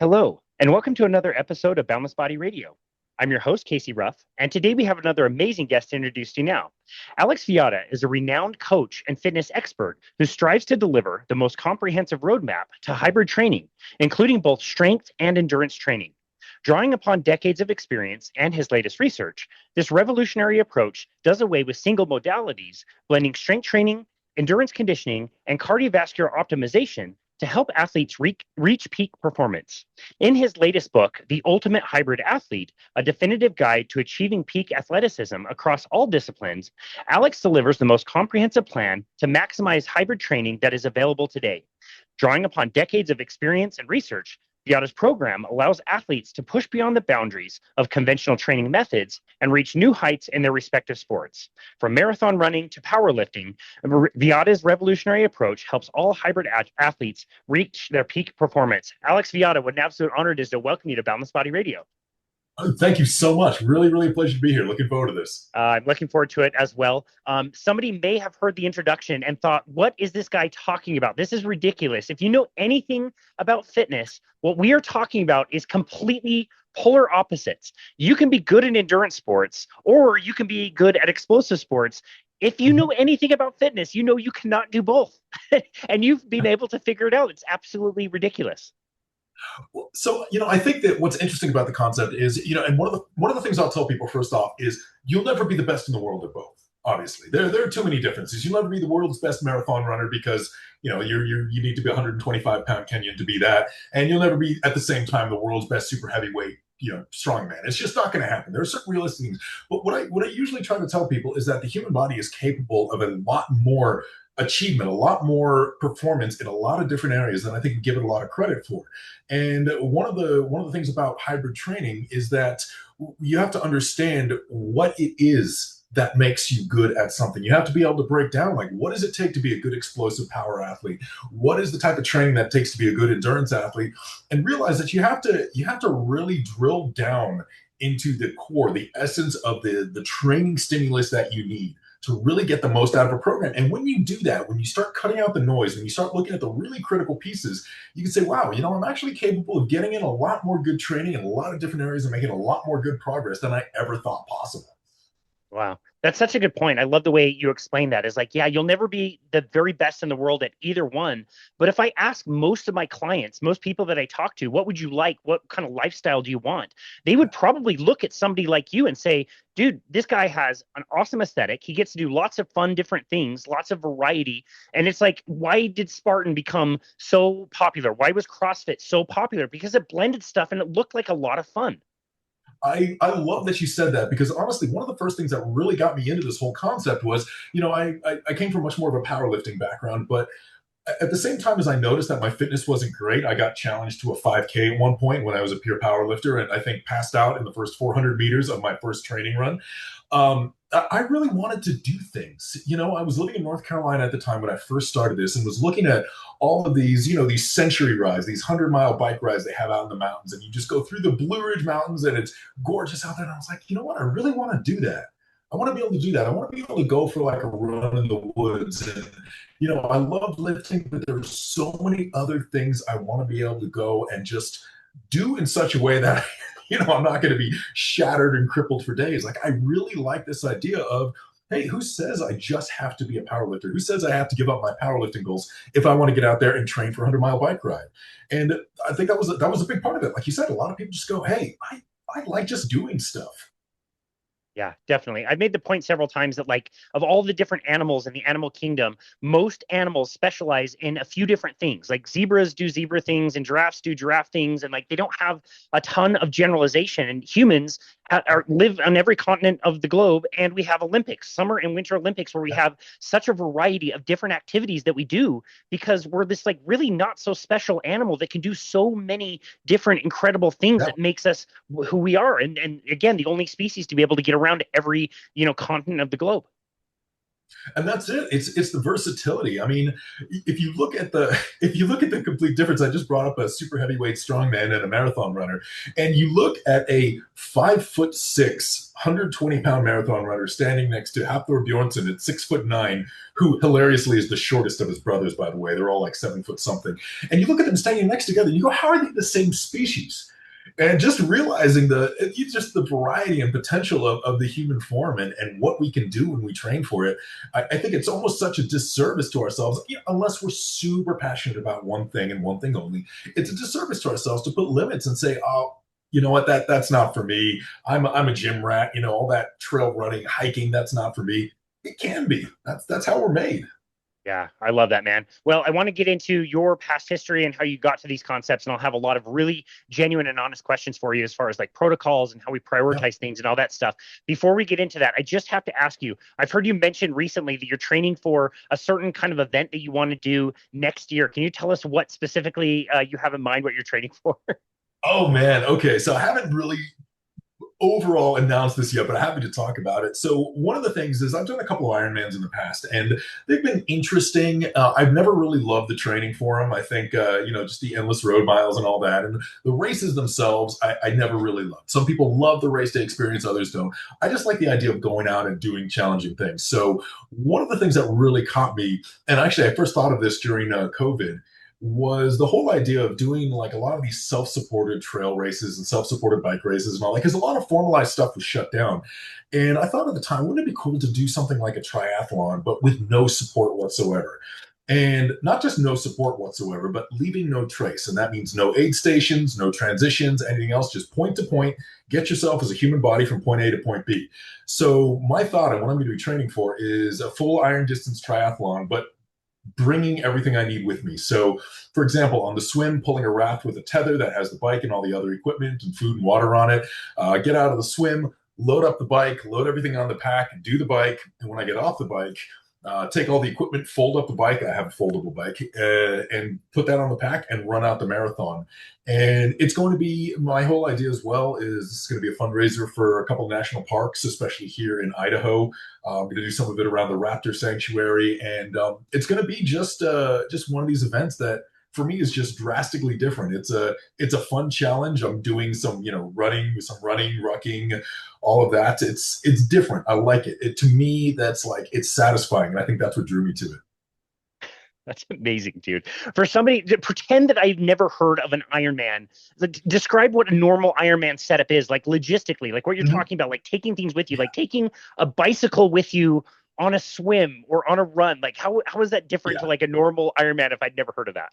Hello, and welcome to another episode of Boundless Body Radio. I'm your host, Casey Ruff, and today we have another amazing guest to introduce to you now. Alex Viada is a renowned coach and fitness expert who strives to deliver the most comprehensive roadmap to hybrid training, including both strength and endurance training. Drawing upon decades of experience and his latest research, this revolutionary approach does away with single modalities, blending strength training, endurance conditioning, and cardiovascular optimization to help athletes reach peak performance. In his latest book, The Ultimate Hybrid Athlete, a definitive guide to achieving peak athleticism across all disciplines, Alex delivers the most comprehensive plan to maximize hybrid training that is available today. Drawing upon decades of experience and research, Viada's program allows athletes to push beyond the boundaries of conventional training methods and reach new heights in their respective sports. From marathon running to powerlifting, Viada's revolutionary approach helps all hybrid athletes reach their peak performance. Alex Viada, what an absolute honor it is to welcome you to Boundless Body Radio. Oh, thank you so much. Really a pleasure to be here. Looking forward to this. I'm looking forward to it as well. Somebody may have heard the introduction and thought, what is this guy talking about? This is ridiculous. If you know anything about fitness, what we are talking about is completely polar opposites. You can be good in endurance sports, or you can be good at explosive sports. If you know anything about fitness, you know you cannot do both. And you've been able to figure it out. It's absolutely ridiculous. So, I think that what's interesting about the concept is, and one of the things I'll tell people first off is you'll never be the best in the world at both. Obviously, there are too many differences. You'll never be the world's best marathon runner because you need to be 125-pound Kenyan to be that, and you'll never be at the same time the world's best super heavyweight strongman. It's just not going to happen. There are certain realistic things. But what I usually try to tell people is that the human body is capable of a lot more achievement, a lot more performance in a lot of different areas than I think we give it a lot of credit for. And one of the things about hybrid training is that you have to understand what it is that makes you good at something. You have to be able to break down, like, what does it take to be a good explosive power athlete? What is the type of training that it takes to be a good endurance athlete? And realize that you have to really drill down into the core, the essence of the training stimulus that you need to really get the most out of a program. And when you do that, when you start cutting out the noise, when you start looking at the really critical pieces, you can say, wow, I'm actually capable of getting in a lot more good training in a lot of different areas and making a lot more good progress than I ever thought possible. Wow. That's such a good point. I love the way you explain that. It's like, yeah, you'll never be the very best in the world at either one. But if I ask most of my clients, most people that I talk to, what would you like? What kind of lifestyle do you want? They would probably look at somebody like you and say, dude, this guy has an awesome aesthetic. He gets to do lots of fun, different things, lots of variety. And it's like, why did Spartan become so popular? Why was CrossFit so popular? Because it blended stuff and it looked like a lot of fun. I love that you said that because honestly, one of the first things that really got me into this whole concept was, I came from much more of a powerlifting background, but at the same time as I noticed that my fitness wasn't great, I got challenged to a 5K at one point when I was a pure powerlifter and I think passed out in the first 400 meters of my first training run. I really wanted to do things. I was living in North Carolina at the time when I first started this and was looking at all of these, these century rides, these 100-mile bike rides they have out in the mountains. And you just go through the Blue Ridge Mountains and it's gorgeous out there. And I was like, you know what? I really want to do that. I want to be able to do that. I want to be able to go for like a run in the woods. And, I love lifting, but there's so many other things I want to be able to go and just do in such a way that I'm not going to be shattered and crippled for days. Like, I really like this idea of, hey, who says I just have to be a powerlifter? Who says I have to give up my powerlifting goals if I want to get out there and train for a 100-mile bike ride? And I think that was a big part of it. Like you said, a lot of people just go, hey, I like just doing stuff. Yeah, definitely. I've made the point several times that, like, of all the different animals in the animal kingdom, most animals specialize in a few different things. Like zebras do zebra things and giraffes do giraffe things. And like, they don't have a ton of generalization. And humans live on every continent of the globe. And we have Olympics, summer and winter Olympics, where we have such a variety of different activities that we do because we're this like really not so special animal that can do so many different incredible things that makes us who we are. And again, the only species to be able to get around every continent of the globe. And that's it. It's the versatility. I mean, if you look at the if you look at the complete difference, I just brought up a super heavyweight strongman and a marathon runner, and you look at a 5'6", 120-pound marathon runner standing next to Hafthor Bjornsson at 6'9", who hilariously is the shortest of his brothers, by the way. They're all like 7 foot something. And you look at them standing next together, and you go, how are they the same species? And just realizing the variety and potential of the human form and what we can do when we train for it, I think it's almost such a disservice to ourselves, unless we're super passionate about one thing and one thing only. It's a disservice to ourselves to put limits and say, oh, you know what, that's not for me. I'm a gym rat. All that trail running, hiking, that's not for me. It can be. That's how we're made. Yeah, I love that, man. Well, I want to get into your past history and how you got to these concepts, and I'll have a lot of really genuine and honest questions for you as far as like protocols and how we Yeah. prioritize things and all that stuff. Before we get into that, I just have to ask you, I've heard you mention recently that you're training for a certain kind of event that you want to do next year. Can you tell us what specifically you have in mind, what you're training for? Oh man. Okay. So I haven't really overall announced this yet, but I'm happy to talk about it. So one of the things is I've done a couple of Ironmans in the past, and they've been interesting. I've never really loved the training for them. I think just the endless road miles and all that, and the races themselves, I never really loved. Some people love the race day experience, others don't. I just like the idea of going out and doing challenging things. So one of the things that really caught me, and actually I first thought of this during COVID, was the whole idea of doing like a lot of these self-supported trail races and self-supported bike races and all that, because a lot of formalized stuff was shut down. And I thought at the time, wouldn't it be cool to do something like a triathlon, but with no support whatsoever? And not just no support whatsoever, but leaving no trace. And that means no aid stations, no transitions, anything else, just point to point, get yourself as a human body from point A to point B. So my thought and what I'm going to be training for is a full iron distance triathlon, but bringing everything I need with me. So, for example, on the swim, pulling a raft with a tether that has the bike and all the other equipment and food and water on it. Get out of the swim, load up the bike, load everything on the pack, do the bike. And when I get off the bike, take all the equipment, fold up the bike. I have a foldable bike, and put that on the pack and run out the marathon. And it's going to be my whole idea as well is it's going to be a fundraiser for a couple of national parks, especially here in Idaho. I'm going to do some of it around the Raptor Sanctuary, and it's going to be just one of these events that for me is just drastically different. It's a fun challenge. I'm doing some running, rucking, all of that. It's different. I like it. To me, that's like it's satisfying, and I think that's what drew me to it. That's amazing, dude. For somebody to pretend that I've never heard of an Ironman, like, describe what a normal Ironman setup is, like logistically, like what you're Mhm. talking about, like taking things with you, Yeah, like taking a bicycle with you on a swim or on a run. Like how is that different to yeah. like a normal Ironman if I'd never heard of that?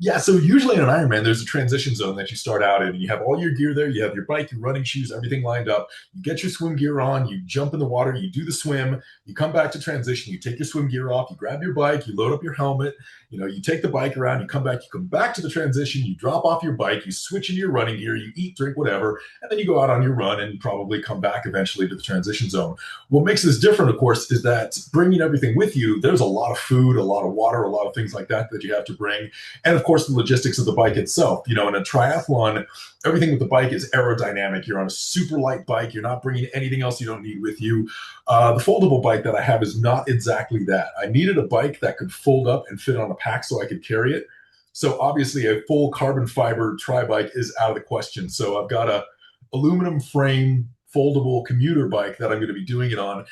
Yeah, so usually in an Ironman, there's a transition zone that you start out in, and you have all your gear there. You have your bike, your running shoes, everything lined up. You get your swim gear on, you jump in the water, you do the swim, you come back to transition, you take your swim gear off, you grab your bike, you load up your helmet, you take the bike around, you come back to the transition, you drop off your bike, you switch into your running gear, you eat, drink, whatever, and then you go out on your run and probably come back eventually to the transition zone. What makes this different, of course, is that bringing everything with you, there's a lot of food, a lot of water, a lot of things like that you have to bring, and of course the logistics of the bike itself. In a triathlon, everything with the bike is aerodynamic. You're on a super light bike. You're not bringing anything else you don't need with you. The foldable bike that I have is not exactly that. I needed a bike that could fold up and fit on a pack so I could carry it. So obviously a full carbon fiber tri-bike is out of the question. So I've got a aluminum frame foldable commuter bike that I'm going to be doing it on.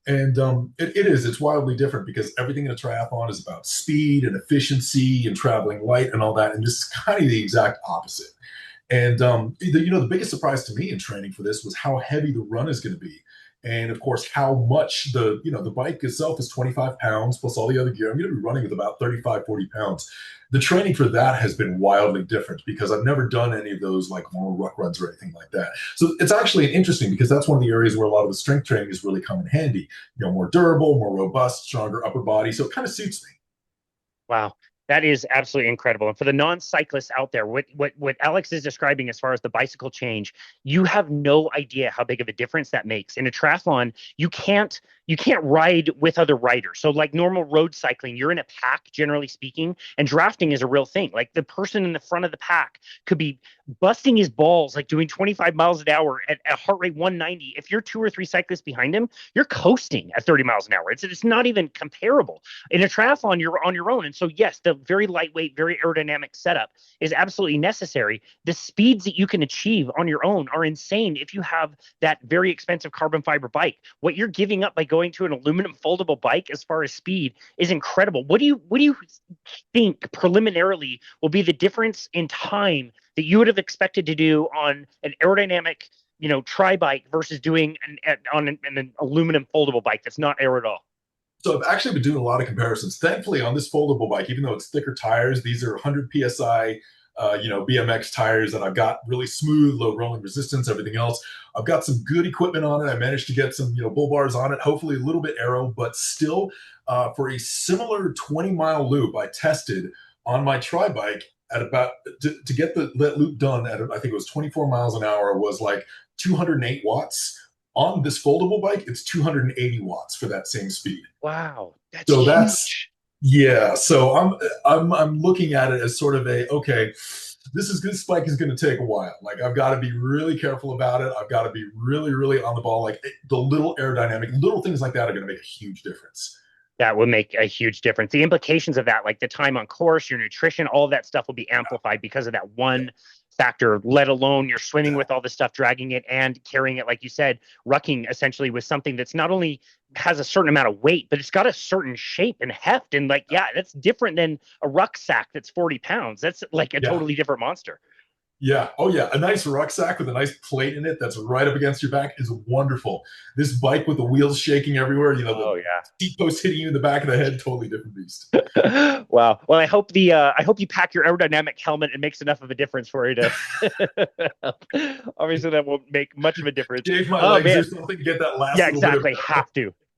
And it's wildly different because everything in a triathlon is about speed and efficiency and traveling light and all that. And this is kind of the exact opposite. And the biggest surprise to me in training for this was how heavy the run is going to be. And of course, how much the bike itself is 25 pounds plus all the other gear. I'm going to be running with about 35, 40 pounds. The training for that has been wildly different because I've never done any of those like long ruck runs or anything like that. So it's actually interesting because that's one of the areas where a lot of the strength training is really come in handy. More durable, more robust, stronger upper body. So it kind of suits me. Wow. That is absolutely incredible. And for the non-cyclists out there, what Alex is describing as far as the bicycle change, you have no idea how big of a difference that makes. In a triathlon, you can't you can't ride with other riders. So like normal road cycling, you're in a pack, generally speaking, and drafting is a real thing. Like the person in the front of the pack could be busting his balls, like doing 25 miles an hour at a heart rate 190. If you're two or three cyclists behind him, you're coasting at 30 miles an hour. It's not even comparable. In a triathlon, you're on your own. And so, yes, the very lightweight, very aerodynamic setup is absolutely necessary. The speeds that you can achieve on your own are insane if you have that very expensive carbon fiber bike. What you're giving up by going to an aluminum foldable bike as far as speed is incredible. What do you think preliminarily will be the difference in time that you would have expected to do on an aerodynamic, tri bike versus doing an aluminum foldable bike that's not aero at all? So I've actually been doing a lot of comparisons. Thankfully, on this foldable bike, even though it's thicker tires, these are 100 psi, BMX tires, and I've got really smooth, low rolling resistance. Everything else, I've got some good equipment on it. I managed to get some, bull bars on it. Hopefully, a little bit aero, but still, for a similar 20-mile loop, I tested on my tri bike at about to get that loop done at I think it was 24 miles an hour was like 208 watts. On this foldable bike, it's 280 watts for that same speed. Wow, that's So that's huge. yeah. So I'm looking at it as sort of a okay. This bike is going to take a while. Like I've got to be really careful about it. I've got to be really really on the ball. Like the little aerodynamic, little things like that are going to make a huge difference. That would make a huge difference. The implications of that, like the time on course, your nutrition, all of that stuff will be amplified because of that Yeah, one factor, let alone you're swimming yeah, with all the stuff, dragging it and carrying it, like you said, rucking essentially with something that's not only has a certain amount of weight, but it's got a certain shape and heft. And like, yeah, that's different than a rucksack that's 40 pounds. That's like a yeah. totally different monster. Yeah. Oh, yeah. A nice rucksack with a nice plate in it that's right up against your back is wonderful. This bike with the wheels shaking everywhere, Oh, the yeah. seat post hitting you in the back of the head, totally different beast. Wow. Well, I hope you pack your aerodynamic helmet and makes enough of a difference for you to. Obviously, that won't make much of a difference. Shave my Oh legs or man. something to get that last Yeah, little bit of. exactly.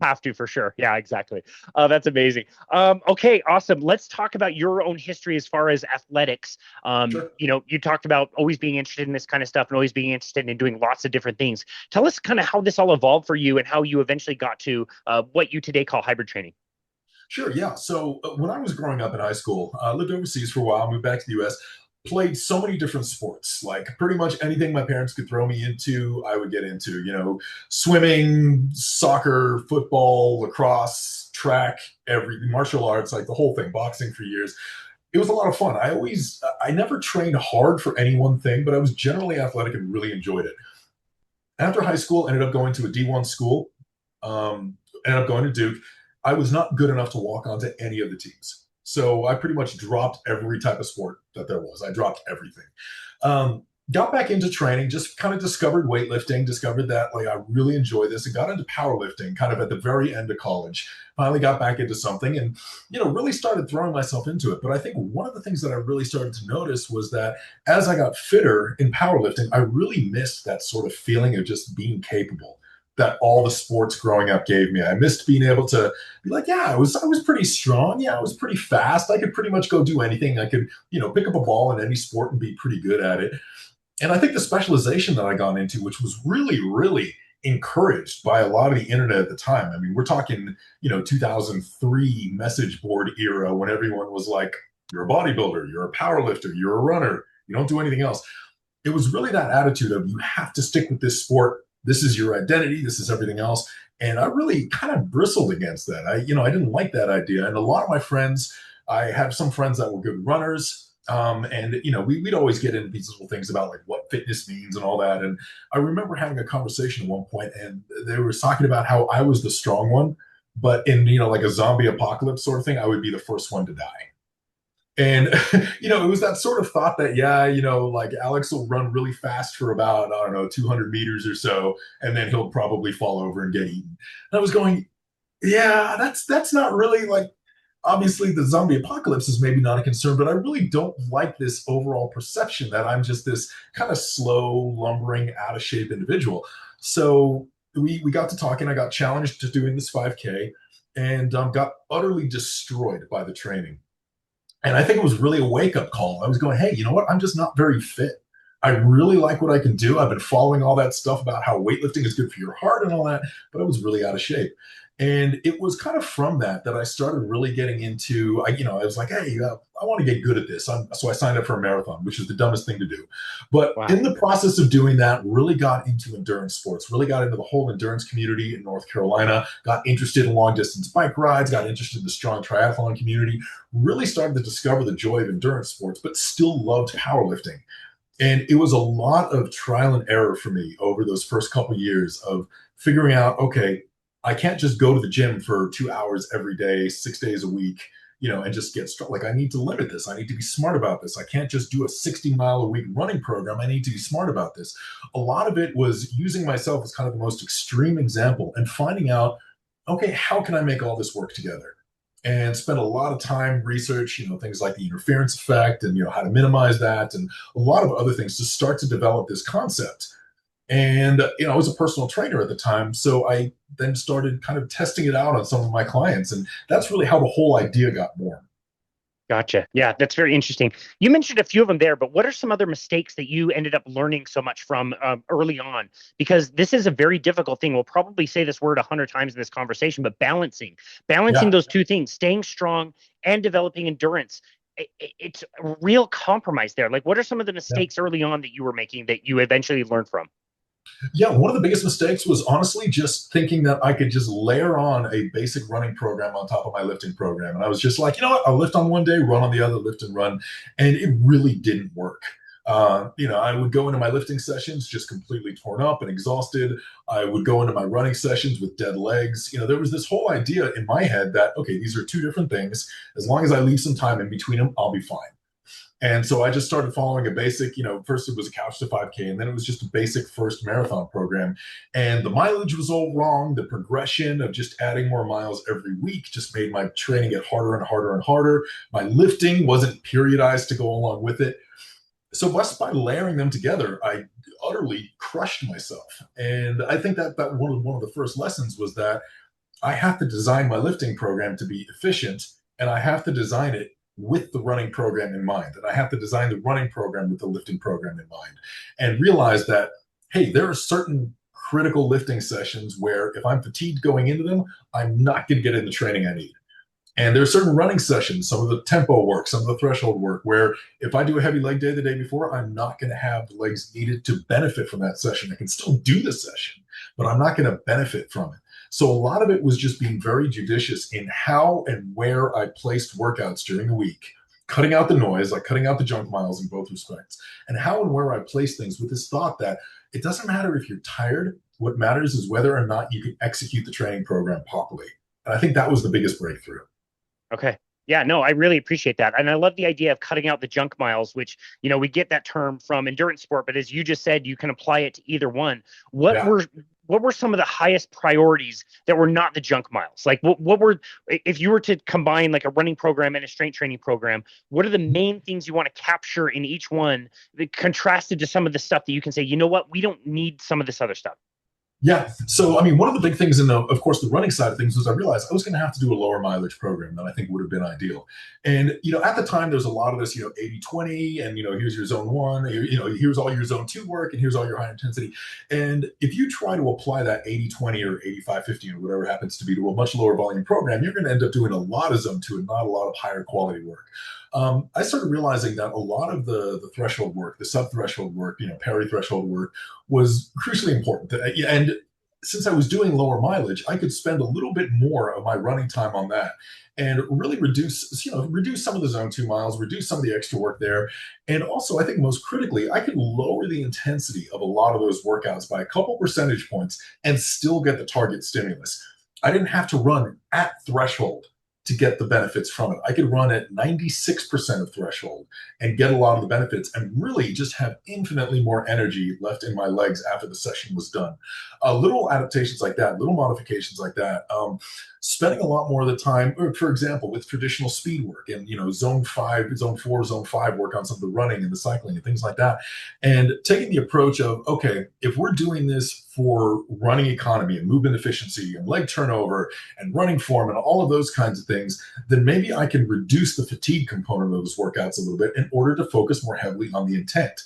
Have to for sure. Yeah, exactly. That's amazing. Okay, awesome. Let's talk about your own history as far as athletics. Sure. You talked about always being interested in this kind of stuff and always being interested in doing lots of different things. Tell us kind of how this all evolved for you and how you eventually got to what you today call hybrid training. Sure. Yeah. So when I was growing up in high school, I lived overseas for a while, moved back to the US, played so many different sports. Like pretty much anything my parents could throw me into, I would get into, swimming, soccer, football, lacrosse, track, every martial arts, like the whole thing, boxing for years. It was a lot of fun. I never trained hard for any one thing, but I was generally athletic and really enjoyed it. After high school, ended up going to a D1 school, ended up going to Duke. I was not good enough to walk onto any of the teams. So I pretty much dropped every type of sport that there was. I dropped everything. Got back into training, just kind of discovered weightlifting, discovered that like I really enjoy this, and got into powerlifting kind of at the very end of college. Finally got back into something and really started throwing myself into it. But I think one of the things that I really started to notice was that as I got fitter in powerlifting, I really missed that sort of feeling of just being capable that all the sports growing up gave me. I missed being able to be like, yeah, I was pretty strong. Yeah, I was pretty fast. I could pretty much go do anything. I could, pick up a ball in any sport and be pretty good at it. And I think the specialization that I got into, which was really, really encouraged by a lot of the internet at the time. I mean, we're talking, 2003 message board era when everyone was like, you're a bodybuilder, you're a power lifter, you're a runner, you don't do anything else. It was really that attitude of you have to stick with this sport. This is your identity. This is everything else. And I really kind of bristled against that. I didn't like that idea. And a lot of my friends, I have some friends that were good runners. And we'd always get into these little things about like what fitness means and all that. And I remember having a conversation at one point, and they were talking about how I was the strong one, but in like a zombie apocalypse sort of thing, I would be the first one to die. And it was that sort of thought that yeah, like Alex will run really fast for about I don't know 200 meters or so, and then he'll probably fall over and get eaten. And I was going, yeah, that's not really like obviously the zombie apocalypse is maybe not a concern, but I really don't like this overall perception that I'm just this kind of slow, lumbering, out of shape individual. So we got to talking. I got challenged to doing this 5K, and got utterly destroyed by the training. And I think it was really a wake up call. I was going, hey, you know what? I'm just not very fit. I really like what I can do. I've been following all that stuff about how weightlifting is good for your heart and all that, but I was really out of shape. And it was kind of from that I started really getting into, I was like, hey, I want to get good at this. So I signed up for a marathon, which is the dumbest thing to do. But Wow. in the process of doing that, really got into endurance sports, really got into the whole endurance community in North Carolina, got interested in long distance bike rides, got interested in the strong triathlon community, really started to discover the joy of endurance sports, but still loved powerlifting. And it was a lot of trial and error for me over those first couple of years of figuring out, okay, I can't just go to the gym for 2 hours every day, 6 days a week, and just get strong. Like, I need to limit this. I need to be smart about this. I can't just do a 60-mile a week running program. I need to be smart about this. A lot of it was using myself as kind of the most extreme example and finding out, okay, how can I make all this work together? And spent a lot of time research, things like the interference effect and, how to minimize that and a lot of other things to start to develop this concept. And, I was a personal trainer at the time. So I then started kind of testing it out on some of my clients. And that's really how the whole idea got born. Gotcha. Yeah, that's very interesting. You mentioned a few of them there, but what are some other mistakes that you ended up learning so much from early on? Because this is a very difficult thing. We'll probably say this word 100 times in this conversation, but balancing Yeah. those two things, staying strong and developing endurance. It's a real compromise there. Like, what are some of the Yeah. mistakes early on that you were making that you eventually learned from? Yeah, one of the biggest mistakes was honestly just thinking that I could just layer on a basic running program on top of my lifting program. And I was just like, you know what, I'll lift on one day, run on the other, lift and run. And it really didn't work. I would go into my lifting sessions just completely torn up and exhausted. I would go into my running sessions with dead legs. There was this whole idea in my head that, okay, these are two different things. As long as I leave some time in between them, I'll be fine. And so I just started following a basic, first it was a couch to 5K, and then it was just a basic first marathon program. And the mileage was all wrong. The progression of just adding more miles every week just made my training get harder and harder and harder. My lifting wasn't periodized to go along with it. So just by layering them together, I utterly crushed myself. And I think that one of the first lessons was that I have to design my lifting program to be efficient, and I have to design it with the running program in mind. And I have to design the running program with the lifting program in mind and realize that, hey, there are certain critical lifting sessions where if I'm fatigued going into them, I'm not going to get in the training I need. And there are certain running sessions, some of the tempo work, some of the threshold work, where if I do a heavy leg day the day before, I'm not going to have the legs needed to benefit from that session. I can still do the session, but I'm not going to benefit from it. So a lot of it was just being very judicious in how and where I placed workouts during the week, cutting out the noise, like cutting out the junk miles in both respects, and how and where I place things with this thought that it doesn't matter if you're tired. What matters is whether or not you can execute the training program properly. And I think that was the biggest breakthrough. Okay. Yeah, no, I really appreciate that. And I love the idea of cutting out the junk miles, which, we get that term from endurance sport, but as you just said, you can apply it to either one. What Yeah. were what were some of the highest priorities that were not the junk miles? Like what were, if you were to combine like a running program and a strength training program, what are the main things you want to capture in each one that contrasted to some of the stuff that you can say, you know what, we don't need some of this other stuff? Yeah. So, I mean, one of the big things of course, the running side of things was I realized I was going to have to do a lower mileage program than I think would have been ideal. And, at the time, there's a lot of this, 80-20, and, here's your zone one, here's all your zone two work, and here's all your high intensity. And if you try to apply that 80-20 or 85-15 or whatever happens to be to a much lower volume program, you're going to end up doing a lot of zone two and not a lot of higher quality work. I started realizing that a lot of the threshold work, the sub threshold work, peri-threshold work was crucially important. And since I was doing lower mileage, I could spend a little bit more of my running time on that and really reduce some of the zone 2 miles, reduce some of the extra work there. And also, I think most critically, I could lower the intensity of a lot of those workouts by a couple percentage points and still get the target stimulus. I didn't have to run at threshold to get the benefits from it. I could run at 96% of threshold and get a lot of the benefits and really just have infinitely more energy left in my legs after the session was done. Little adaptations like that, little modifications like that, spending a lot more of the time, for example, with traditional speed work and, zone 5, zone 4, zone 5 work on some of the running and the cycling and things like that. And taking the approach of, okay, if we're doing this for running economy and movement efficiency and leg turnover and running form and all of those kinds of things, then maybe I can reduce the fatigue component of those workouts a little bit in order to focus more heavily on the intent.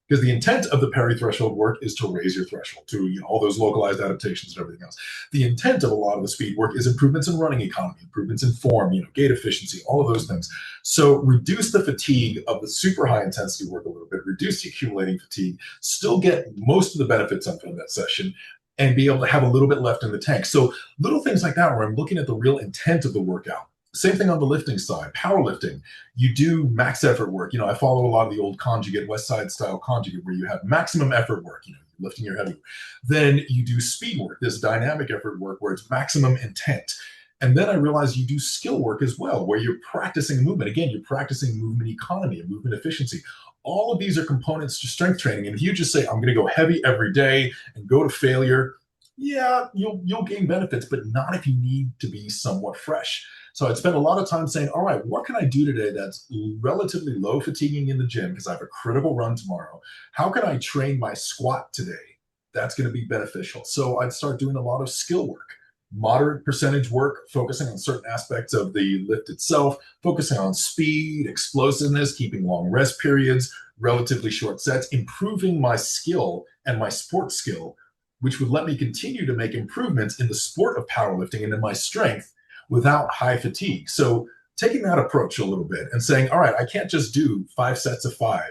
Because the intent of the peri-threshold work is to raise your threshold to all those localized adaptations and everything else. The intent of a lot of the speed work is improvements in running economy, improvements in form, gait efficiency, all of those things. So reduce the fatigue of the super high intensity work a little bit, reduce the accumulating fatigue, still get most of the benefits from that session, and be able to have a little bit left in the tank. So little things like that where I'm looking at the real intent of the workout. Same thing on the lifting side, powerlifting. You do max effort work. I follow a lot of the old conjugate, West Side style conjugate, where you have maximum effort work, lifting your heavy. Then you do speed work, this dynamic effort work where it's maximum intent. And then I realized you do skill work as well, where you're practicing movement. Again, you're practicing movement economy and movement efficiency. All of these are components to strength training. And if you just say, I'm going to go heavy every day and go to failure, yeah, you'll gain benefits, but not if you need to be somewhat fresh. So I'd spend a lot of time saying, all right, what can I do today that's relatively low fatiguing in the gym because I have a critical run tomorrow? How can I train my squat today? That's going to be beneficial. So I'd start doing a lot of skill work, moderate percentage work, focusing on certain aspects of the lift itself, focusing on speed, explosiveness, keeping long rest periods, relatively short sets, improving my skill and my sport skill, which would let me continue to make improvements in the sport of powerlifting and in my strength without high fatigue. So taking that approach a little bit and saying, all right, I can't just do 5 sets of 5.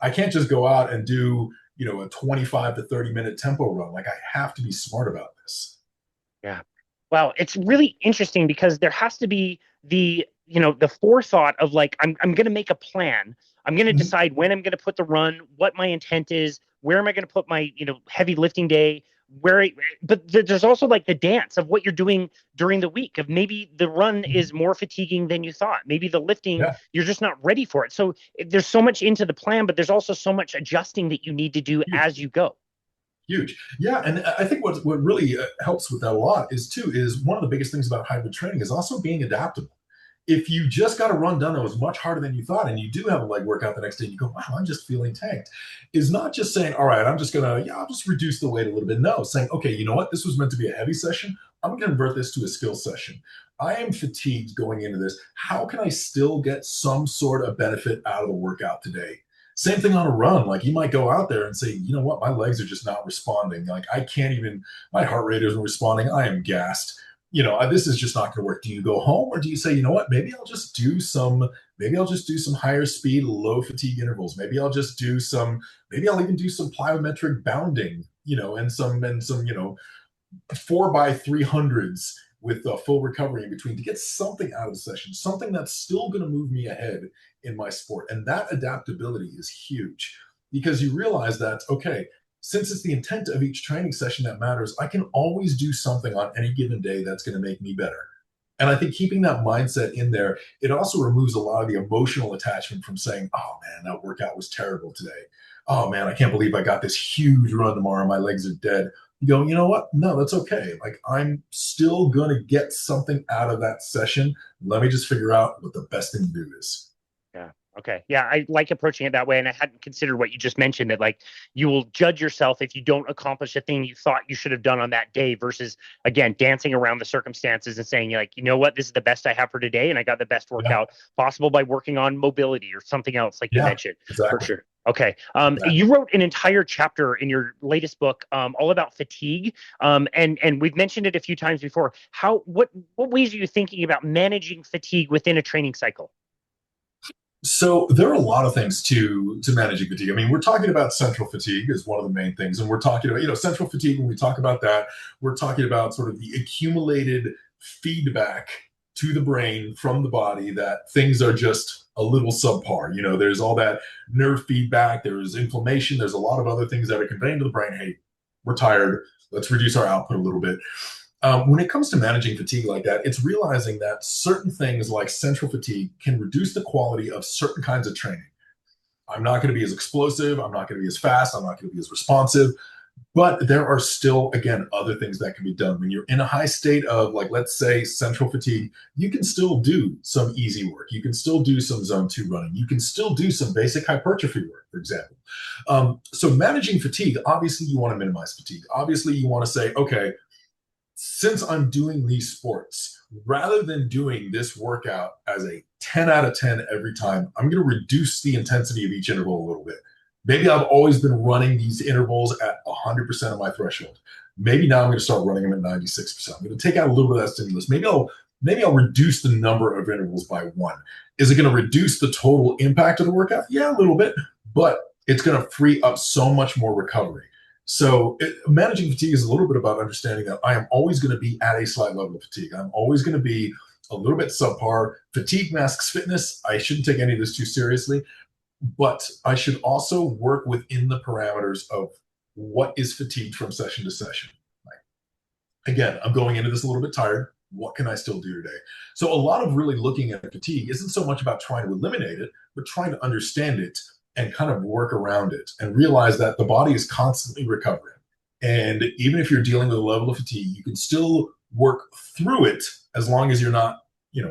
I can't just go out and do, a 25 to 30-minute tempo run. Like, I have to be smart about this. Yeah. Wow, it's really interesting because there has to be the forethought of like I'm going to make a plan. I'm going to decide when I'm going to put the run, what my intent is, where am I going to put my heavy lifting day, but there's also like the dance of what you're doing during the week of maybe the run is more fatiguing than you thought. Maybe the lifting, Yeah. you're just not ready for it. So there's so much into the plan, but there's also so much adjusting that you need to do Huge. as you go. Huge. Yeah. And I think what really helps with that a lot is one of the biggest things about hybrid training is also being adaptable. If you just got a run done that was much harder than you thought, and you do have a leg workout the next day, and you go, wow, I'm just feeling tanked, is not just saying, all right, I'm just going to, I'll just reduce the weight a little bit. No, saying, okay, you know what? This was meant to be a heavy session. I'm going to convert this to a skill session. I am fatigued going into this. How can I still get some sort of benefit out of the workout today? Same thing on a run. Like, you might go out there and say, you know what? My legs are just not responding. Like, I can't even, my heart rate isn't responding. I am gassed. This is just not going to work. Do you go home, or do you say, you know what, maybe I'll just do some higher speed, low fatigue intervals. Maybe I'll even do some plyometric bounding, and some 4x300s with full recovery in between to get something out of the session, something that's still going to move me ahead in my sport. And that adaptability is huge, because you realize that, okay, since it's the intent of each training session that matters, I can always do something on any given day that's going to make me better. And I think keeping that mindset in there, it also removes a lot of the emotional attachment from saying, oh man, that workout was terrible today. Oh man, I can't believe I got this huge run tomorrow. My legs are dead. You go, you know what? No, that's okay. Like, I'm still going to get something out of that session. Let me just figure out what the best thing to do is. Yeah. Okay. Yeah, I like approaching it that way, and I hadn't considered what you just mentioned, that like you will judge yourself if you don't accomplish a thing you thought you should have done on that day, versus again dancing around the circumstances and saying like, you know what, this is the best I have for today, and I got the best Yeah. workout possible by working on mobility or something else, like you Yeah, mentioned. For exactly. sure. Okay. Exactly. You wrote an entire chapter in your latest book, all about fatigue. And we've mentioned it a few times before. What ways are you thinking about managing fatigue within a training cycle? So there are a lot of things to managing fatigue. I mean, we're talking about central fatigue as one of the main things, and we're talking about central fatigue. When we talk about that, we're talking about sort of the accumulated feedback to the brain from the body that things are just a little subpar. There's all that nerve feedback. There's inflammation. There's a lot of other things that are conveying to the brain, hey, we're tired. Let's reduce our output a little bit. When it comes to managing fatigue like that, it's realizing that certain things like central fatigue can reduce the quality of certain kinds of training. I'm not going to be as explosive. I'm not going to be as fast. I'm not going to be as responsive. But there are still, again, other things that can be done. When you're in a high state of, like, let's say, central fatigue, you can still do some easy work. You can still do some zone 2 running. You can still do some basic hypertrophy work, for example. So managing fatigue, obviously, you want to minimize fatigue. Obviously, you want to say, okay, since I'm doing these sports, rather than doing this workout as a 10 out of 10 every time, I'm going to reduce the intensity of each interval a little bit. Maybe I've always been running these intervals at 100% of my threshold. Maybe now I'm going to start running them at 96%. I'm going to take out a little bit of that stimulus. Maybe I'll reduce the number of intervals by one. Is it going to reduce the total impact of the workout? Yeah, a little bit, but it's going to free up so much more recovery. So managing fatigue is a little bit about understanding that I am always going to be at a slight level of fatigue. I'm always going to be a little bit subpar. Fatigue masks fitness. I shouldn't take any of this too seriously, but I should also work within the parameters of what is fatigued from session to session. Like, again, I'm going into this a little bit tired. What can I still do today? So a lot of really looking at fatigue isn't so much about trying to eliminate it, but trying to understand it and kind of work around it and realize that the body is constantly recovering. And even if you're dealing with a level of fatigue, you can still work through it as long as you're not,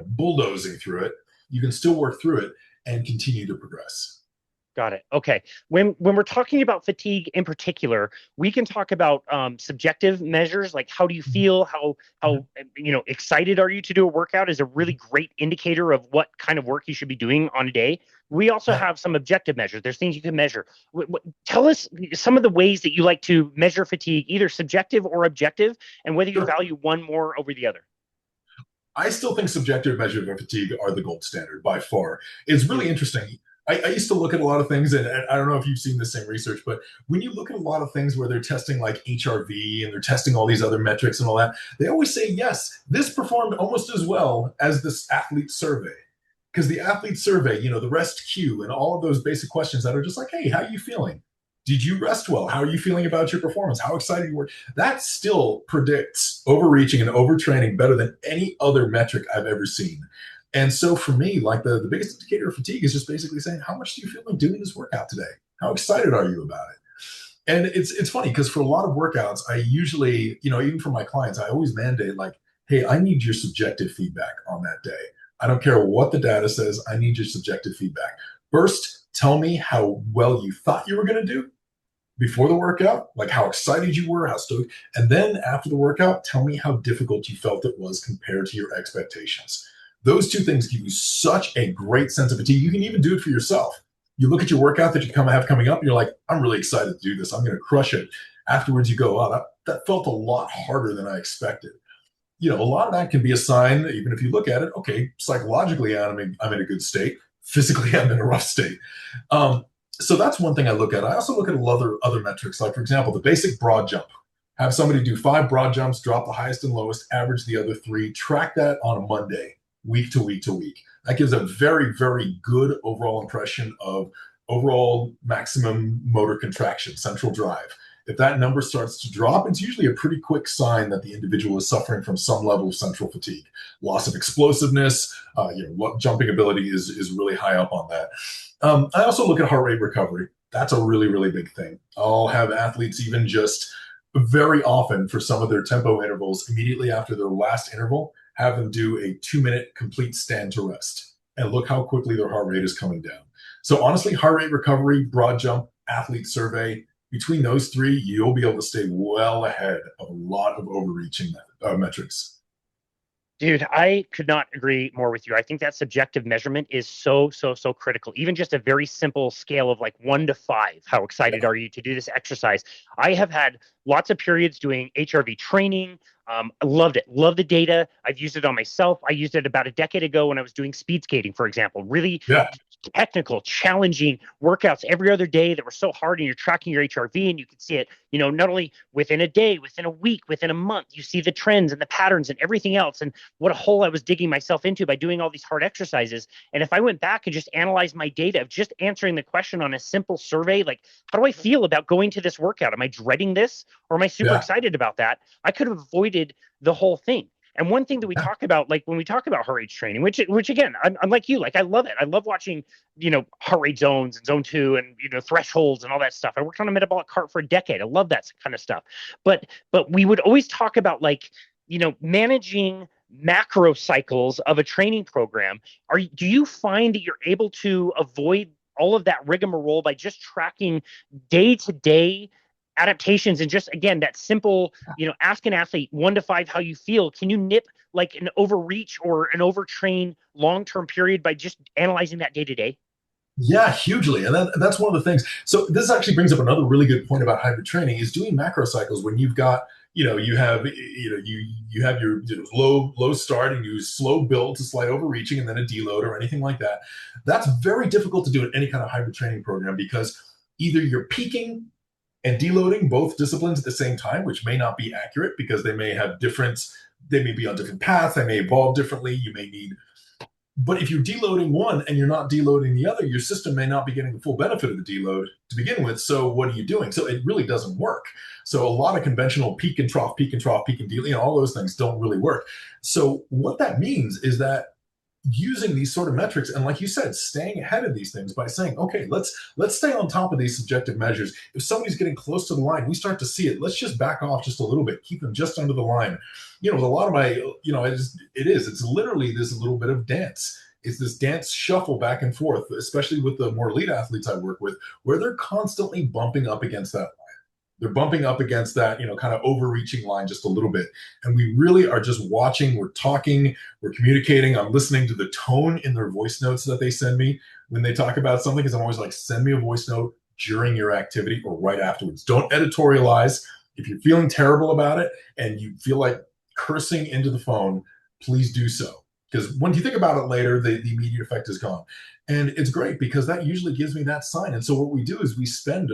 bulldozing through it. You can still work through it and continue to progress. Got it. Okay. When we're talking about fatigue in particular, we can talk about subjective measures like how do you feel, how excited are you to do a workout is a really great indicator of what kind of work you should be doing on a day. We also have some objective measures. There's things you can measure. Tell us some of the ways that you like to measure fatigue, either subjective or objective, and whether you Sure. value one more over the other. I still think subjective measures of fatigue are the gold standard by far. It's really interesting. I used to look at a lot of things, and I don't know if you've seen the same research, but when you look at a lot of things where they're testing like HRV and they're testing all these other metrics and all that, they always say, yes, this performed almost as well as this athlete survey. Because the athlete survey, the rest Q and all of those basic questions that are just like, hey, how are you feeling? Did you rest well? How are you feeling about your performance? How excited you were? That still predicts overreaching and overtraining better than any other metric I've ever seen. And so for me, like the biggest indicator of fatigue is just basically saying, how much do you feel like doing this workout today? How excited are you about it? And it's funny because for a lot of workouts, I usually, even for my clients, I always mandate like, hey, I need your subjective feedback on that day. I don't care what the data says. I need your subjective feedback. First, tell me how well you thought you were going to do before the workout, like how excited you were, how stoked. And then after the workout, tell me how difficult you felt it was compared to your expectations. Those two things give you such a great sense of fatigue. You can even do it for yourself. You look at your workout that you have coming up, and you're like, I'm really excited to do this. I'm going to crush it. Afterwards, you go, oh, that felt a lot harder than I expected. A lot of that can be a sign, even if you look at it, okay, psychologically, I'm in a good state. Physically, I'm in a rough state. So that's one thing I look at. I also look at other metrics, like, for example, the basic broad jump. Have somebody do 5 broad jumps, drop the highest and lowest, average the other 3, track that on a Monday, week to week to week. That gives a very, very good overall impression of overall maximum motor contraction, central drive. If that number starts to drop, it's usually a pretty quick sign that the individual is suffering from some level of central fatigue. Loss of explosiveness, jumping ability is really high up on that. I also look at heart rate recovery. That's a really, really big thing. I'll have athletes even just very often for some of their tempo intervals, immediately after their last interval, have them do a 2-minute complete stand to rest and look how quickly their heart rate is coming down. So honestly, heart rate recovery, broad jump, athlete survey, between those 3, you'll be able to stay well ahead of a lot of overreaching metrics. Dude, I could not agree more with you. I think that subjective measurement is so, so, so critical. Even just a very simple scale of like 1 to 5. How excited are you to do this exercise? I have had lots of periods doing HRV training. I loved it. Love the data. I've used it on myself. I used it about a decade ago when I was doing speed skating, for example. Really Yeah. technical, challenging workouts every other day that were so hard, and you're tracking your HRV and you can see it, not only within a day, within a week, within a month, you see the trends and the patterns and everything else. And what a hole I was digging myself into by doing all these hard exercises. And if I went back and just analyzed my data of just answering the question on a simple survey, like, how do I feel about going to this workout? Am I dreading this or am I super excited about that? I could have avoided the whole thing. And one thing that we talk about, like when we talk about heart rate training, which again, I'm like you, like I love it. I love watching, heart rate zones and zone 2 and, thresholds and all that stuff. I worked on a metabolic cart for a decade. I love that kind of stuff. But we would always talk about like, managing macro cycles of a training program. Do you find that you're able to avoid all of that rigmarole by just tracking day to day adaptations and just again that simple ask an athlete 1 to 5 how you feel? Can you nip like an overreach or an overtrain long-term period by just analyzing that day to day? Yeah, hugely. And that's one of the things. So this actually brings up another really good point about hybrid training is doing macro cycles when you've got, you have your low start and you slow build to slight overreaching and then a deload or anything like that. That's very difficult to do in any kind of hybrid training program because either you're peaking and deloading both disciplines at the same time, which may not be accurate because they may be on different paths, they may evolve differently. You may need But if you're deloading one and you're not deloading the other, your system may not be getting the full benefit of the deload to begin with. So what are you doing? So it really doesn't work. So a lot of conventional peak and trough, peak and trough, peak and deload, all those things don't really work. So what that means is that using these sort of metrics and like you said staying ahead of these things by saying okay, let's stay on top of these subjective measures. If somebody's getting close to the line, we start to see it, let's just back off just a little bit, keep them just under the line. With a lot of my it's literally this little bit of dance. It's this dance shuffle back and forth, especially with the more elite athletes I work with, where they're constantly bumping up against that. They're bumping up against that, kind of overreaching line just a little bit. And we really are just watching, we're talking, we're communicating. I'm listening to the tone in their voice notes that they send me when they talk about something, because I'm always like, send me a voice note during your activity or right afterwards. Don't editorialize. If you're feeling terrible about it and you feel like cursing into the phone, please do so. Because when you think about it later, the immediate effect is gone. And it's great because that usually gives me that sign. And so what we do is we spend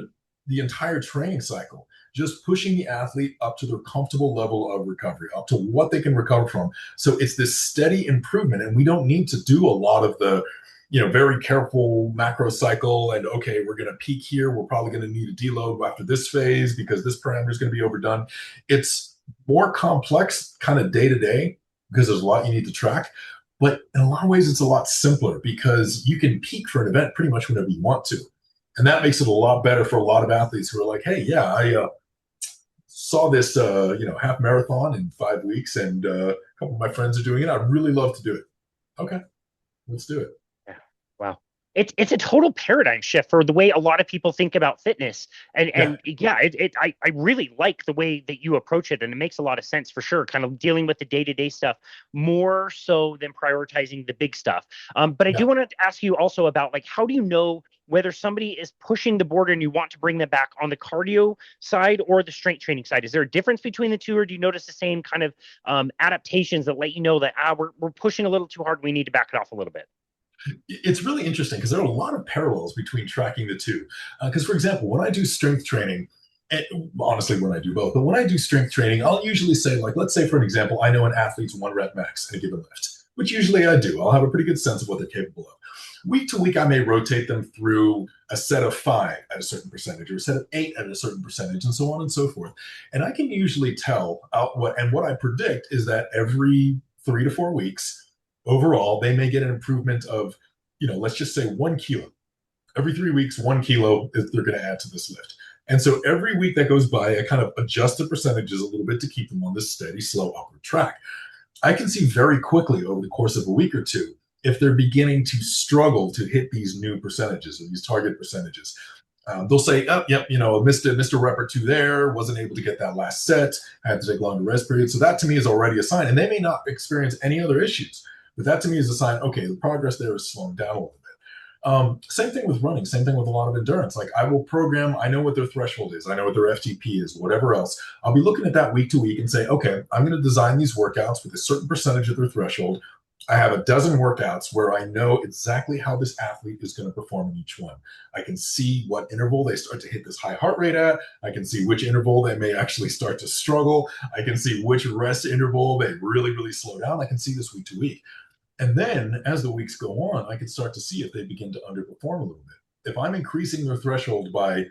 the entire training cycle just pushing the athlete up to their comfortable level of recovery, up to what they can recover from. So it's this steady improvement, and we don't need to do a lot of the very careful macro cycle and okay, we're going to peak here, we're probably going to need a deload after this phase because this parameter is going to be overdone. It's more complex kind of day to day because there's a lot you need to track, but in a lot of ways it's a lot simpler because you can peak for an event pretty much whenever you want to. And that makes it a lot better for a lot of athletes who are like, hey, yeah, I saw this half marathon in 5 weeks and a couple of my friends are doing it, I'd really love to do it. Okay, let's do it. Yeah. Wow. It's a total paradigm shift for the way a lot of people think about fitness. And Yeah. and yeah, I really like the way that you approach it, and it makes a lot of sense for sure. Kind of dealing with the day-to-day stuff more so than prioritizing the big stuff. But I Yeah. do want to ask you also about like how do you know whether somebody is pushing the border and you want to bring them back on the cardio side or the strength training side? Is there a difference between the two, or do you notice the same kind of adaptations that let you know that we're pushing a little too hard, we need to back it off a little bit? It's really interesting because there are a lot of parallels between tracking the two. Because, for example, when I do strength training, and honestly, when I do both, but when I do strength training, I'll usually say, like, let's say, for an example, I know an athlete's one rep max in a given lift, which usually I do. I'll have a pretty good sense of what they're capable of. Week to week, I may rotate them through a set of 5 at a certain percentage or a set of 8 at a certain percentage and so on and so forth. And I can usually tell what I predict is that every 3 to 4 weeks, overall, they may get an improvement of, let's just say 1 kilo. Every 3 weeks, 1 kilo is they're going to add to this lift. And so every week that goes by, I kind of adjust the percentages a little bit to keep them on this steady, slow upward track. I can see very quickly over the course of a week or two if they're beginning to struggle to hit these new percentages or these target percentages. They'll say, oh, yep, missed a rep or two there, wasn't able to get that last set, had to take longer rest period. So that to me is already a sign. And they may not experience any other issues, but that to me is a sign, okay, the progress there is slowing down a little bit. Same thing with running, same thing with a lot of endurance. Like I will program, I know what their threshold is, I know what their FTP is, whatever else. I'll be looking at that week to week and say, okay, I'm going to design these workouts with a certain percentage of their threshold. I have a dozen workouts where I know exactly how this athlete is going to perform in each one. I can see what interval they start to hit this high heart rate at. I can see which interval they may actually start to struggle. I can see which rest interval they really, really slow down. I can see this week to week. And then as the weeks go on, I can start to see if they begin to underperform a little bit. If I'm increasing their threshold by,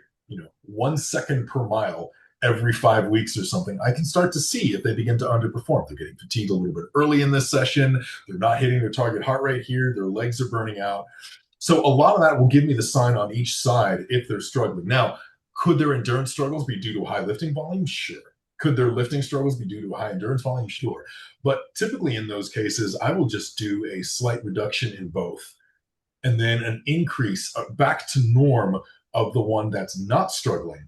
1 second per mile every 5 weeks or something, I can start to see if they begin to underperform. They're getting fatigued a little bit early in this session. They're not hitting their target heart rate here. Their legs are burning out. So a lot of that will give me the sign on each side if they're struggling. Now, could their endurance struggles be due to high lifting volume? Sure. Could their lifting struggles be due to a high endurance volume? Sure. But typically in those cases, I will just do a slight reduction in both and then an increase back to norm of the one that's not struggling,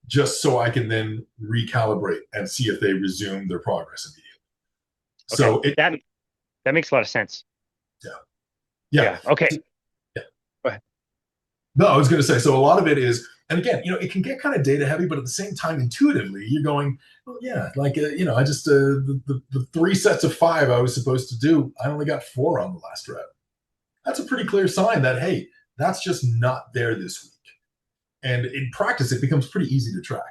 just so I can then recalibrate and see if they resume their progress immediately. Okay, So it, that makes a lot of sense. yeah, yeah, Yeah. Okay. yeah. Go ahead. No, I was going to say, so a lot of it is, and again, it can get kind of data heavy, but at the same time, intuitively, you're going, well, yeah, like, I just, the 3 sets of 5 I was supposed to do, I only got 4 on the last rep. That's a pretty clear sign that, hey, that's just not there this week. And in practice, it becomes pretty easy to track.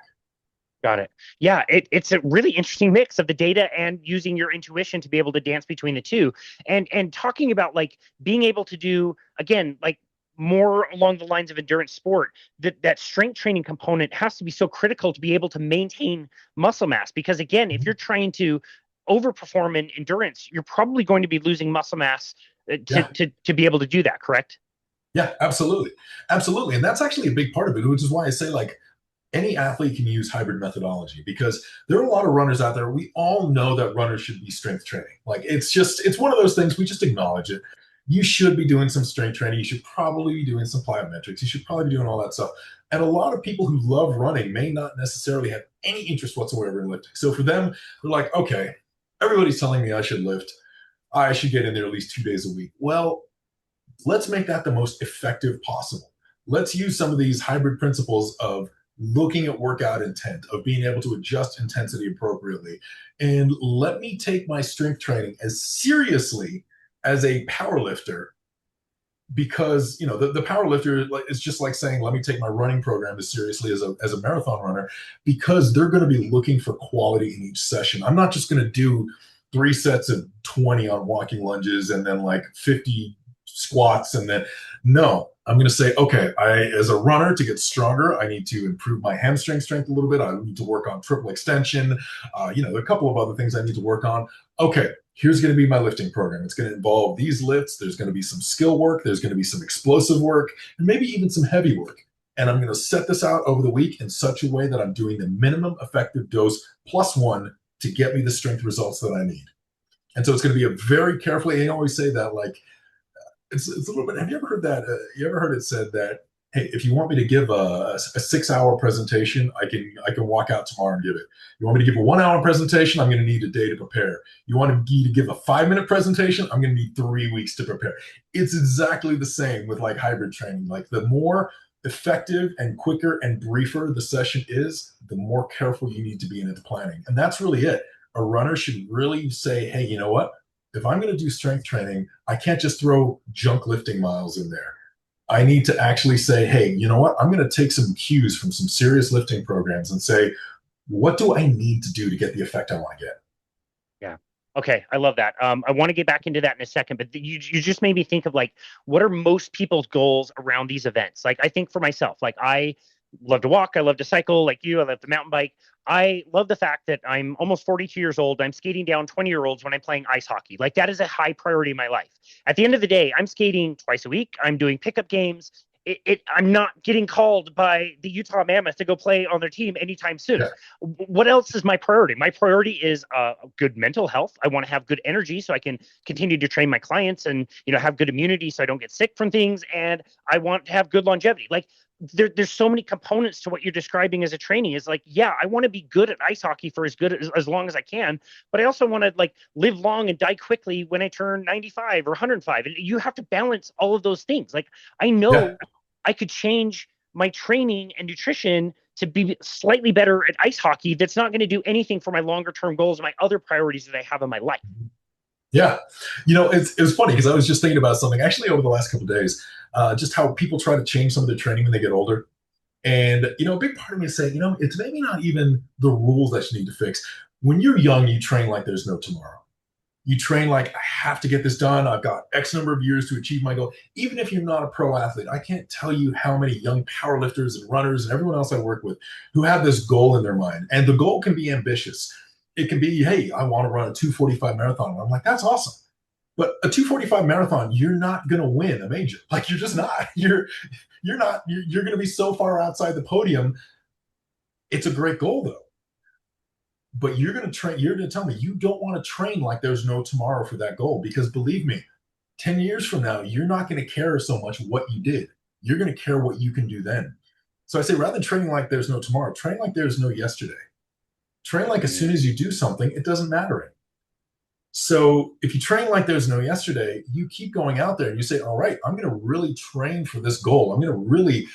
Got it. Yeah, it's a really interesting mix of the data and using your intuition to be able to dance between the two. And talking about like being able to do again, like more along the lines of endurance sport, that strength training component has to be so critical to be able to maintain muscle mass. Because again, if you're trying to overperform in endurance, you're probably going to be losing muscle mass to Yeah. to be able to do that, correct? Yeah, absolutely. Absolutely. And that's actually a big part of it, which is why I say, like, any athlete can use hybrid methodology because there are a lot of runners out there. We all know that runners should be strength training. Like, it's one of those things, we just acknowledge it. You should be doing some strength training. You should probably be doing some plyometrics. You should probably be doing all that stuff. And a lot of people who love running may not necessarily have any interest whatsoever in lifting. So for them, they're like, okay, everybody's telling me I should lift. I should get in there at least 2 days a week. Well, let's make that the most effective possible. Let's use some of these hybrid principles of looking at workout intent, of being able to adjust intensity appropriately. And let me take my strength training as seriously as a power lifter, because the power lifter is just like saying, let me take my running program as seriously as a marathon runner, because they're going to be looking for quality in each session. I'm not just going to do 3 sets of 20 on walking lunges and then like 50 squats, and then no, I'm going to say, okay, as a runner, to get stronger, I need to improve my hamstring strength a little bit. I need to work on triple extension. There are a couple of other things I need to work on. Okay, here's going to be my lifting program. It's going to involve these lifts. There's going to be some skill work. There's going to be some explosive work, and maybe even some heavy work. And I'm going to set this out over the week in such a way that I'm doing the minimum effective dose plus one to get me the strength results that I need. And so it's going to be a very carefully, I always say that, like, it's a little bit. Have you ever heard that? You ever heard it said that, hey, if you want me to give a 6 hour presentation, I can walk out tomorrow and give it. You want me to give a 1 hour presentation? I'm going to need a day to prepare. You want me to give a 5 minute presentation? I'm going to need 3 weeks to prepare. It's exactly the same with like hybrid training. Like, the more effective and quicker and briefer the session is, the more careful you need to be in its planning. And that's really it. A runner should really say, hey, you know what? If I'm going to do strength training, I can't just throw junk lifting miles in there. I need to actually say, hey, you know what? I'm going to take some cues from some serious lifting programs and say, what do I need to do to get the effect I want to get? Yeah. Okay, I love that. I want to get back into that in a second, but you just made me think of like what are most people's goals around these events? Like I think for myself, like I love to walk, I love to cycle, like you, I love to mountain bike. I love the fact that I'm almost 42 years old. I'm skating down 20-year-olds when I'm playing ice hockey. Like that is a high priority in my life. At the end of the day, I'm skating twice a week. I'm doing pickup games. I'm not getting called by the Utah Mammoth to go play on their team anytime soon. Yeah. What else is my priority? My priority is good mental health. I want to have good energy so I can continue to train my clients and have good immunity so I don't get sick from things. And I want to have good longevity. Like there's so many components to what you're describing as a training. Is like, yeah, I want to be good at ice hockey for as long as I can, but I also want to like live long and die quickly when I turn 95 or 105. And you have to balance all of those things. Like I Yeah. know I could change my training and nutrition to be slightly better at ice hockey. That's not going to do anything for my longer term goals and my other priorities that I have in my life. Yeah. It was funny because I was just thinking about something actually over the last couple of days, just how people try to change some of their training when they get older. And, a big part of me is saying, it's maybe not even the rules that you need to fix. When you're young, you train like there's no tomorrow. You train like, I have to get this done. I've got X number of years to achieve my goal. Even if you're not a pro athlete, I can't tell you how many young powerlifters and runners and everyone else I work with who have this goal in their mind. And the goal can be ambitious. It can be, hey, I want to run a 2:45 marathon. And I'm like, that's awesome. But a 2:45 marathon, you're not going to win a major. Like, you're just not. You're not. You're going to be so far outside the podium. It's a great goal, though. But you're going to train. You're going to tell me you don't want to train like there's no tomorrow for that goal, because believe me, 10 years from now, you're not going to care so much what you did. You're going to care what you can do then. So I say, rather than training like there's no tomorrow, train like there's no yesterday. Train like as soon as you do something, it doesn't matter. So if you train like there's no yesterday, you keep going out there and you say, all right, I'm going to really train for this goal. I'm going to really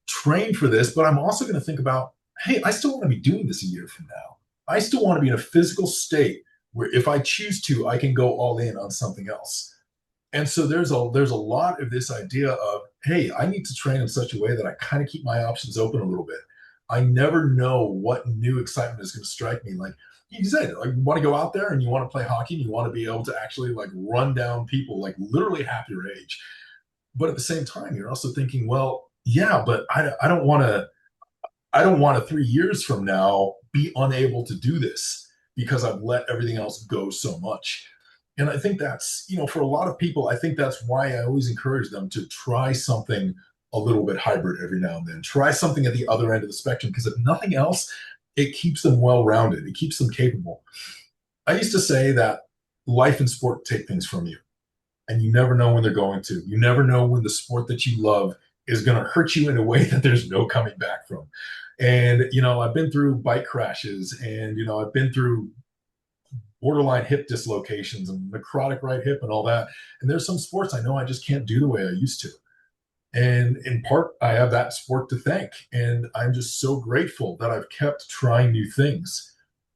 train for this, but I'm also going to think about, hey, I still want to be doing this a year from now. I still want to be in a physical state where if I choose to, I can go all in on something else. And so there's a lot of this idea of, hey, I need to train in such a way that I kind of keep my options open a little bit. I never know what new excitement is going to strike me. Like you said, like you want to go out there and you want to play hockey and you want to be able to actually like run down people like literally half your age. But at the same time, you're also thinking, well, yeah, but I don't want to. I don't want to 3 years from now be unable to do this because I've let everything else go so much. And I think that's, for a lot of people, I think that's why I always encourage them to try something a little bit hybrid every now and then. Try something at the other end of the spectrum because if nothing else, it keeps them well rounded, it keeps them capable. I used to say that life and sport take things from you, and you never know when they're going to. You never know when the sport that you love is going to hurt you in a way that there's no coming back from. And, I've been through bike crashes and, I've been through borderline hip dislocations and necrotic right hip and all that. And there's some sports I know I just can't do the way I used to. And in part, I have that sport to thank. And I'm just so grateful that I've kept trying new things.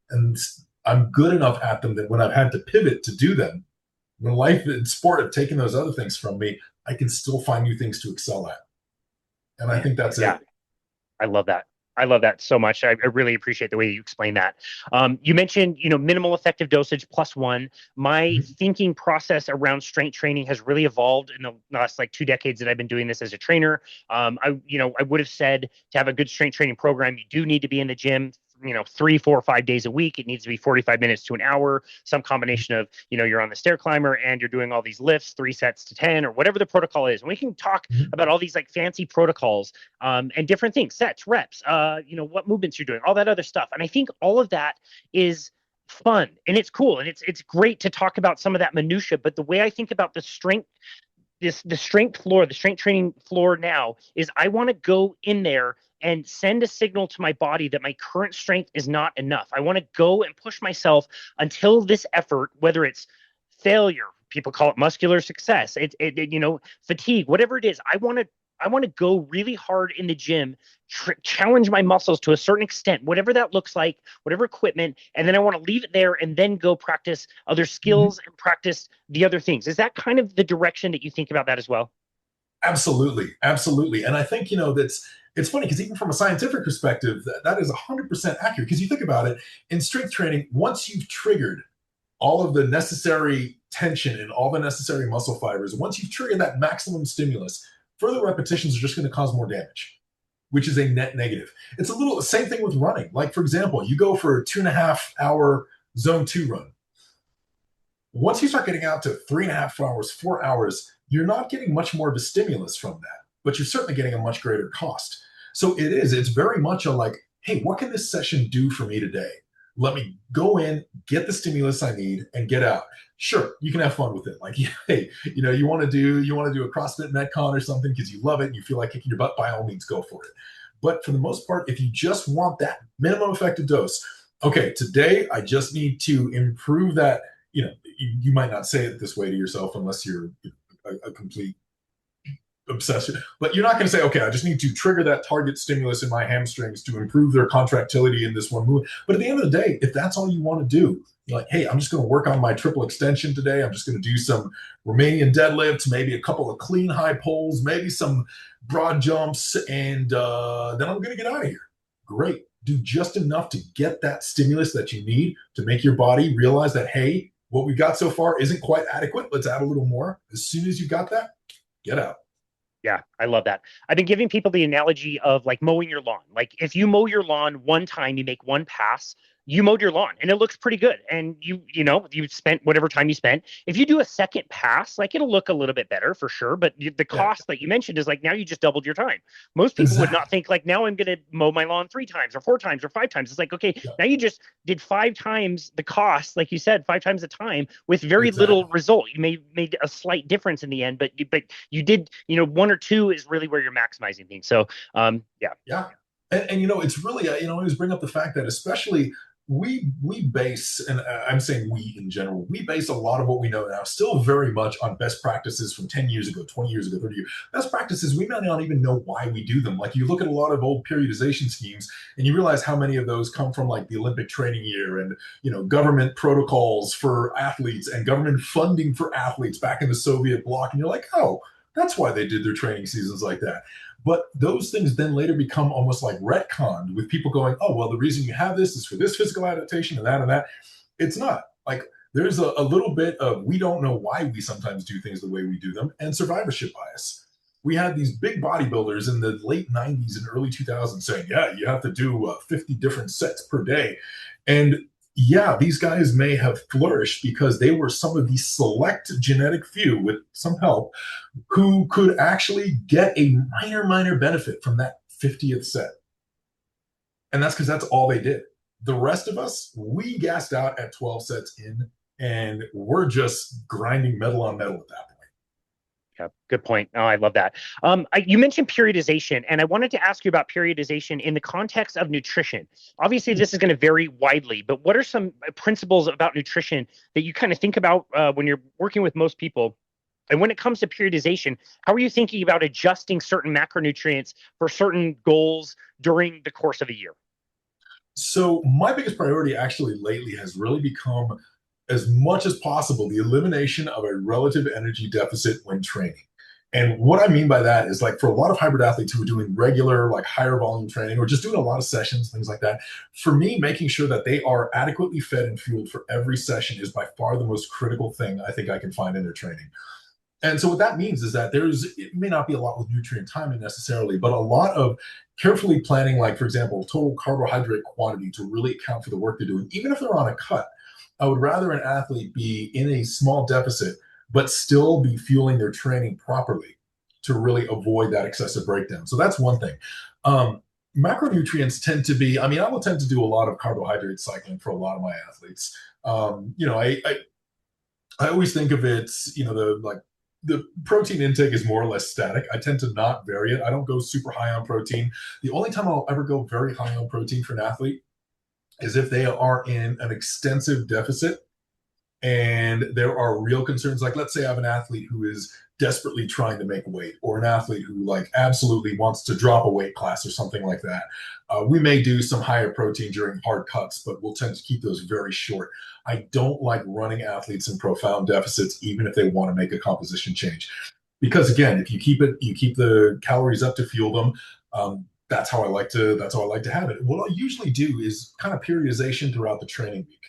And I'm good enough at them that when I've had to pivot to do them, when life and sport have taken those other things from me, I can still find new things to excel at. And I Man, think that's yeah, it. I love that. I love that so much. I really appreciate the way you explain that. You mentioned, minimal effective dosage plus one. My Mhm. thinking process around strength training has really evolved in the last like 2 decades that I've been doing this as a trainer. I would have said to have a good strength training program, you do need to be in the gym 3, 4, 5 days a week. It needs to be 45 minutes to an hour, some combination of, you're on the stair climber and you're doing all these lifts, 3 sets to 10, or whatever the protocol is. And we can talk Mhm. about all these like fancy protocols and different things, sets, reps, what movements you're doing, all that other stuff. And I think all of that is fun and it's cool and it's great to talk about some of that minutia. But the way I think about the strength floor, the strength training floor now is I want to go in there and send a signal to my body that my current strength is not enough. I want to go and push myself until this effort, whether it's failure, people call it muscular success, fatigue, whatever it is, I want to go really hard in the gym, challenge my muscles to a certain extent, whatever that looks like, whatever equipment, and then I want to leave it there and then go practice other Mhm. skills and practice the other things. Is that kind of the direction that you think about that as well? Absolutely, absolutely. And I think that's it's funny because even from a scientific perspective, that is 100% accurate. Because you think about it, in strength training, once you've triggered all of the necessary tension and all the necessary muscle fibers, once you've triggered that maximum stimulus, further repetitions are just going to cause more damage, which is a net negative. It's a little the same thing with running. Like, for example, you go for a 2.5 hour zone two run. Once you start getting out to 3.5 hours, 4 hours, you're not getting much more of a stimulus from that, but you're certainly getting a much greater cost. So it's very much a like, hey, what can this session do for me today? Let me go in, get the stimulus I need, and get out. Sure, you can have fun with it. Like, hey, you want to do a CrossFit Metcon or something because you love it and you feel like kicking your butt. By all means, go for it. But for the most part, if you just want that minimum effective dose, okay, today I just need to improve that. You might not say it this way to yourself unless you're a complete obsession, but you're not going to say, okay, I just need to trigger that target stimulus in my hamstrings to improve their contractility in this one move. But at the end of the day, if that's all you want to do, you're like, hey, I'm just going to work on my triple extension today. I'm just going to do some Romanian deadlifts, maybe a couple of clean high pulls, maybe some broad jumps, and then I'm going to get out of here. Great. Do just enough to get that stimulus that you need to make your body realize that, hey, what we've got so far isn't quite adequate. Let's add a little more. As soon as you got that, get out. Yeah, I love that. I've been giving people the analogy of like mowing your lawn. Like if you mow your lawn one time, you make one pass, you mowed your lawn and it looks pretty good. And you spent whatever time you spent. If you do a second pass, like it'll look a little bit better for sure. But the Yeah, cost that you mentioned is like now you just doubled your time. Most people would not exactly. think like now I'm going to mow my lawn 3 times or 4 times or 5 times. It's like, okay, Yeah, now you just did 5 times the cost, like you said, 5 times the time with very little exactly. result. You may made a slight difference in the end, but you did, one or two is really where you're maximizing things. So, yeah, Yeah. And it's really, I always bring up the fact that, especially we base, and I'm saying we in general, we base a lot of what we know now still very much on best practices from 10 years ago, 20 years ago, 30 years. Best practices, we may not even know why we do them. Like you look at a lot of old periodization schemes and you realize how many of those come from like the Olympic training year and, government protocols for athletes and government funding for athletes back in the Soviet bloc. And you're like, oh, that's why they did their training seasons like that. But those things then later become almost like retconned with people going, oh, well, the reason you have this is for this physical adaptation and that and that. It's not. Like there's a little bit of we don't know why we sometimes do things the way we do them and survivorship bias. We had these big bodybuilders in the late 90s and early 2000s saying, yeah, you have to do 50 different sets per day. And yeah, these guys may have flourished because they were some of the select genetic few with some help who could actually get a minor benefit from that 50th set. And that's because that's all they did. The rest of us, we gassed out at 12 sets in, and we're just grinding metal on metal at that point. Yeah, good point. Oh, I love that. You mentioned periodization, and I wanted to ask you about periodization in the context of nutrition. Obviously, this is going to vary widely, but what are some principles about nutrition that you kind of think about when you're working with most people? And when it comes to periodization, how are you thinking about adjusting certain macronutrients for certain goals during the course of a year? So my biggest priority actually lately has really become, as much as possible, the elimination of a relative energy deficit when training. And what I mean by that is like for a lot of hybrid athletes who are doing regular, like higher volume training or just doing a lot of sessions, things like that, for me, making sure that they are adequately fed and fueled for every session is by far the most critical thing I think I can find in their training. And so what that means is that it may not be a lot with nutrient timing necessarily, but a lot of carefully planning, like for example, total carbohydrate quantity to really account for the work they're doing, even if they're on a cut. I would rather an athlete be in a small deficit, but still be fueling their training properly to really avoid that excessive breakdown. So that's one thing. Macronutrients tend to be, I mean, I will tend to do a lot of carbohydrate cycling for a lot of my athletes. I always think of it, the protein intake is more or less static. I tend to not vary it. I don't go super high on protein. The only time I'll ever go very high on protein for an athlete is if they are in an extensive deficit and there are real concerns. Like, let's say I have an athlete who is desperately trying to make weight, or an athlete who like absolutely wants to drop a weight class or something like that. We may do some higher protein during hard cuts, but we'll tend to keep those very short. I don't like running athletes in profound deficits, even if they want to make a composition change, because again, if you keep the calories up to fuel them. That's how I like to have it. What I usually do is kind of periodization throughout the training week.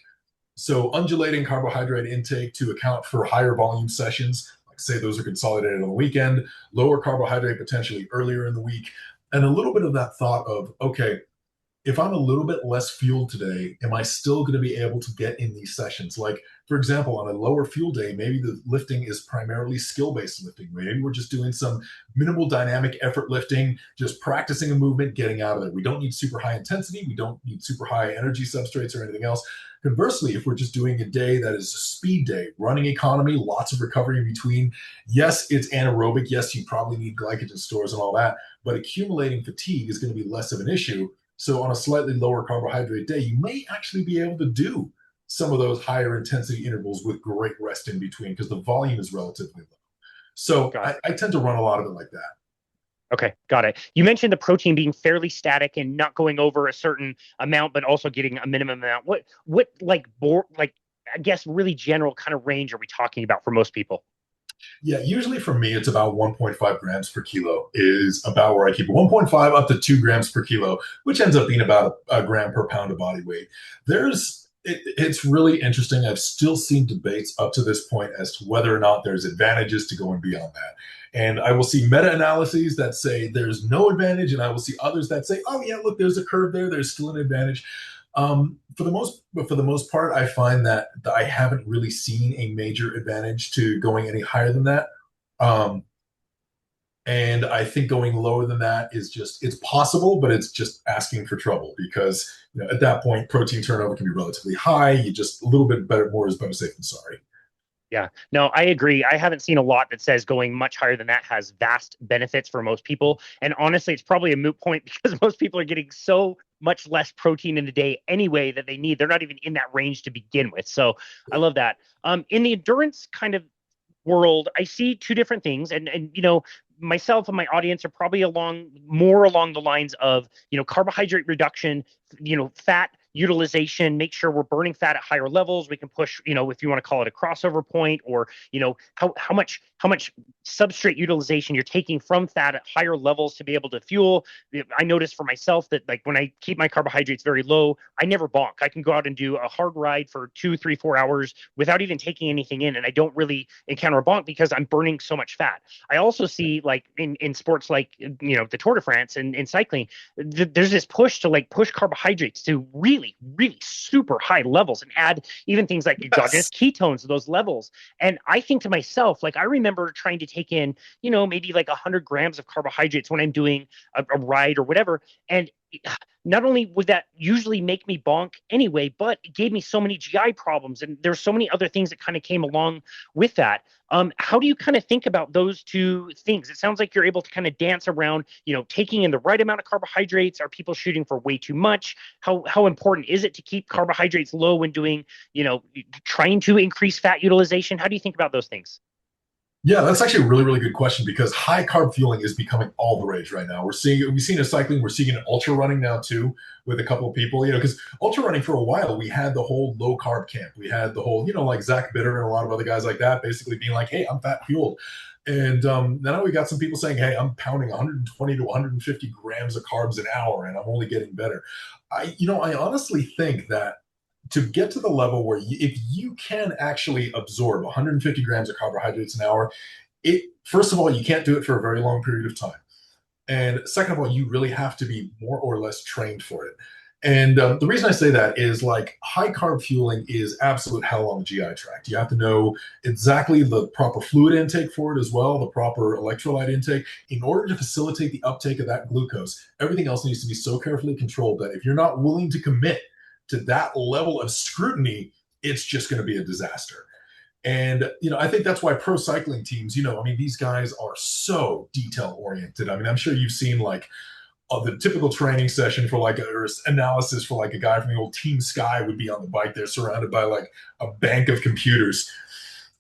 So undulating carbohydrate intake to account for higher volume sessions, like say those are consolidated on the weekend, lower carbohydrate potentially earlier in the week, and a little bit of that thought of, okay, if I'm a little bit less fueled today, am I still going to be able to get in these sessions? Like, for example, on a lower fuel day, maybe the lifting is primarily skill-based lifting. Maybe we're just doing some minimal dynamic effort lifting, just practicing a movement, getting out of there. We don't need super high intensity. We don't need super high energy substrates or anything else. Conversely, if we're just doing a day that is a speed day, running economy, lots of recovery in between, yes, it's anaerobic. Yes, you probably need glycogen stores and all that, but accumulating fatigue is going to be less of an issue. So on a slightly lower carbohydrate day, you may actually be able to do some of those higher intensity intervals with great rest in between because the volume is relatively low. So I tend to run a lot of it like that. Okay, got it. You mentioned the protein being fairly static and not going over a certain amount, but also getting a minimum amount. What I guess really general kind of range are we talking about for most people? Yeah, usually for me, it's about 1.5 grams per kilo is about where I keep it. 1.5 up to 2 grams per kilo, which ends up being about a gram per pound of body weight. It's really interesting. I've still seen debates up to this point as to whether or not there's advantages to going beyond that. And I will see meta-analyses that say there's no advantage, and I will see others that say, oh yeah, look, there's a curve there. There's still an advantage. For the most part, I find that I haven't really seen a major advantage to going any higher than that. Um, and I think going lower than that it's possible, but it's just asking for trouble because at that point, protein turnover can be relatively high. You just a little bit better, more is better safe than sorry. Yeah, no, I agree. I haven't seen a lot that says going much higher than that has vast benefits for most people. And honestly, it's probably a moot point because most people are getting so much less protein in a day anyway that they need. They're not even in that range to begin with. So I love that. In the endurance kind of world, I see two different things, and myself and my audience are probably along the lines of carbohydrate reduction, fat utilization, make sure we're burning fat at higher levels. We can push, if you want to call it a crossover point, or how much substrate utilization you're taking from fat at higher levels to be able to fuel. I noticed for myself that like when I keep my carbohydrates very low, I never bonk. I can go out and do a hard ride for 2, 3, 4 hours without even taking anything in, and I don't really encounter a bonk because I'm burning so much fat. I also see like in sports like the Tour de France and in cycling, there's this push to like push carbohydrates to really, really super high levels and add even things like exogenous Yes. ketones to those levels. And I think to myself, like I remember trying to take in, maybe like 100 grams of carbohydrates when I'm doing a ride or whatever. And not only would that usually make me bonk anyway, but it gave me so many GI problems. And there's so many other things that kind of came along with that. How do you kind of think about those two things? It sounds like you're able to kind of dance around, taking in the right amount of carbohydrates. Are people shooting for way too much? How important is it to keep carbohydrates low when doing, trying to increase fat utilization? How do you think about those things? Yeah, that's actually a really, really good question because high carb fueling is becoming all the rage right now. We've seen it in cycling, we're seeing it in ultra running now too, with a couple of people, because ultra running for a while, we had the whole low carb camp. We had the whole, like Zach Bitter and a lot of other guys like that, basically being like, hey, I'm fat fueled. And now we got some people saying, hey, I'm pounding 120 to 150 grams of carbs an hour and I'm only getting better. I honestly think that to get to the level where if you can actually absorb 150 grams of carbohydrates an hour, it first of all, you can't do it for a very long period of time. And second of all, you really have to be more or less trained for it. And the reason I say that is like high carb fueling is absolute hell on the GI tract. You have to know exactly the proper fluid intake for it as well, the proper electrolyte intake. In order to facilitate the uptake of that glucose, everything else needs to be so carefully controlled that if you're not willing to commit to that level of scrutiny, it's just going to be a disaster. And, I think that's why pro cycling teams, these guys are so detail oriented. I'm sure you've seen like the typical training session for like or analysis for like a guy from the old Team Sky would be on the bike. They're surrounded by like a bank of computers.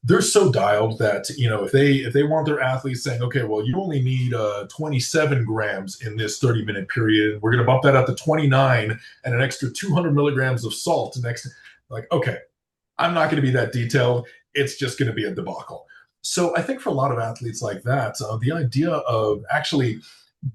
They're so dialed that if they want their athletes saying, okay, well, you only need 27 grams in this 30-minute period, we're going to bump that up to 29 and an extra 200 milligrams of salt next. Like, okay, I'm not going to be that detailed. It's just going to be a debacle. So I think for a lot of athletes like that, the idea of actually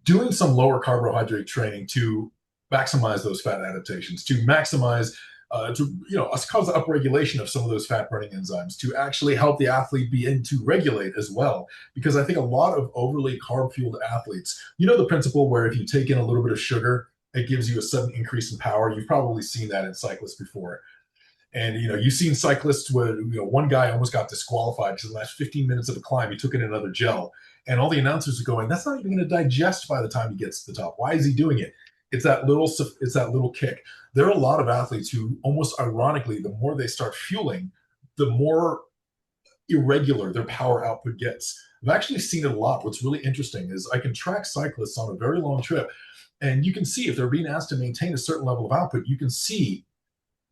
doing some lower carbohydrate training to maximize those fat adaptations, to maximize cause the upregulation of some of those fat burning enzymes, to actually help the athlete be in to regulate as well. Because I think a lot of overly carb fueled athletes, the principle where if you take in a little bit of sugar, it gives you a sudden increase in power. You've probably seen that in cyclists before. And you've seen cyclists where one guy almost got disqualified because in the last 15 minutes of the climb, he took in another gel. And all the announcers are going, that's not even going to digest by the time he gets to the top. Why is he doing it? It's that little kick. There are a lot of athletes who almost ironically, the more they start fueling, the more irregular their power output gets. I've actually seen it a lot. What's really interesting is I can track cyclists on a very long trip, and you can see if they're being asked to maintain a certain level of output, you can see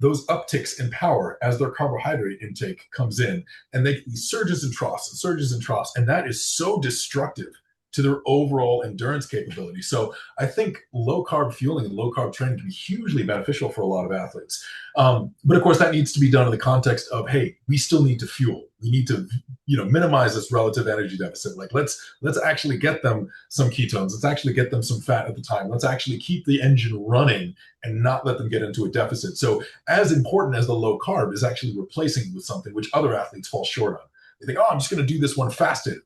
those upticks in power as their carbohydrate intake comes in, and they these surges and troughs, and that is so destructive to their overall endurance capability. So I think low carb fueling and low carb training can be hugely beneficial for a lot of athletes. But of course, that needs to be done in the context of, hey, we still need to fuel. We need to, minimize this relative energy deficit. Like let's actually get them some ketones. Let's actually get them some fat at the time. Let's actually keep the engine running and not let them get into a deficit. So as important as the low carb is actually replacing with something which other athletes fall short on. They think, oh, I'm just going to do this one fasted.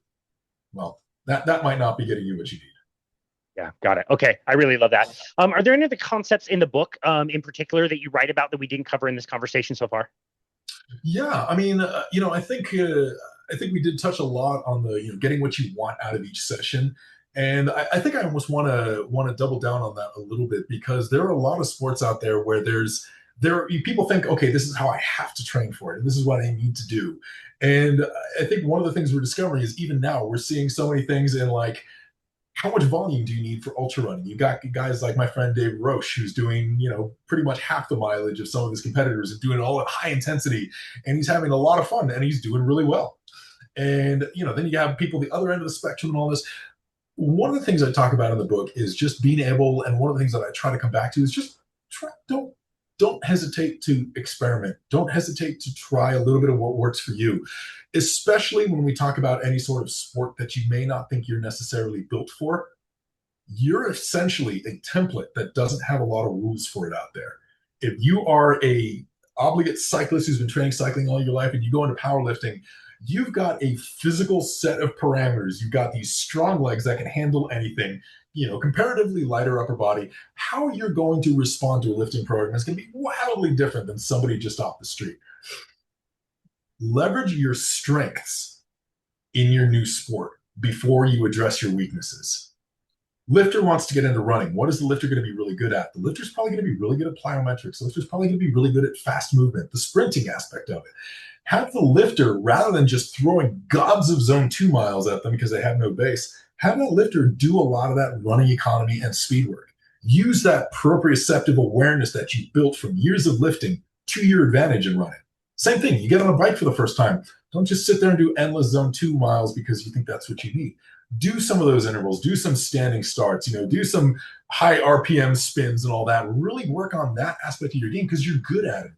Well, that might not be getting you what you need. Yeah, got it. Okay, I really love that. Are there any of the concepts in the book, in particular, that you write about that we didn't cover in this conversation so far? Yeah, I think we did touch a lot on the getting what you want out of each session, and I think I almost want to double down on that a little bit because there are a lot of sports out there where people think, okay, this is how I have to train for it, and this is what I need to do. And I think one of the things we're discovering is even now we're seeing so many things in like, how much volume do you need for ultra running? You got guys like my friend Dave Roche, who's doing, pretty much half the mileage of some of his competitors and doing it all at high intensity, and he's having a lot of fun and he's doing really well. And then you have people the other end of the spectrum and all this. One of the things I talk about in the book is just being able, and one of the things that I try to come back to is just don't hesitate to experiment. Don't hesitate to try a little bit of what works for you, especially when we talk about any sort of sport that you may not think you're necessarily built for. You're essentially a template that doesn't have a lot of rules for it out there. If you are a obligate cyclist who's been training cycling all your life and you go into powerlifting, you've got a physical set of parameters. You've got these strong legs that can handle anything, comparatively lighter upper body. How you're going to respond to a lifting program is going to be wildly different than somebody just off the street. Leverage your strengths in your new sport before you address your weaknesses. Lifter wants to get into running. What is the lifter going to be really good at? The lifter's probably going to be really good at plyometrics. The lifter's probably going to be really good at fast movement, the sprinting aspect of it. Have the lifter, rather than just throwing gobs of zone 2 miles at them because they have no base, have that lifter do a lot of that running economy and speed work. Use that proprioceptive awareness that you built from years of lifting to your advantage in running. Same thing, you get on a bike for the first time. Don't just sit there and do endless zone 2 miles because you think that's what you need. Do some of those intervals, do some standing starts, do some high RPM spins and all that. Really work on that aspect of your game because you're good at it.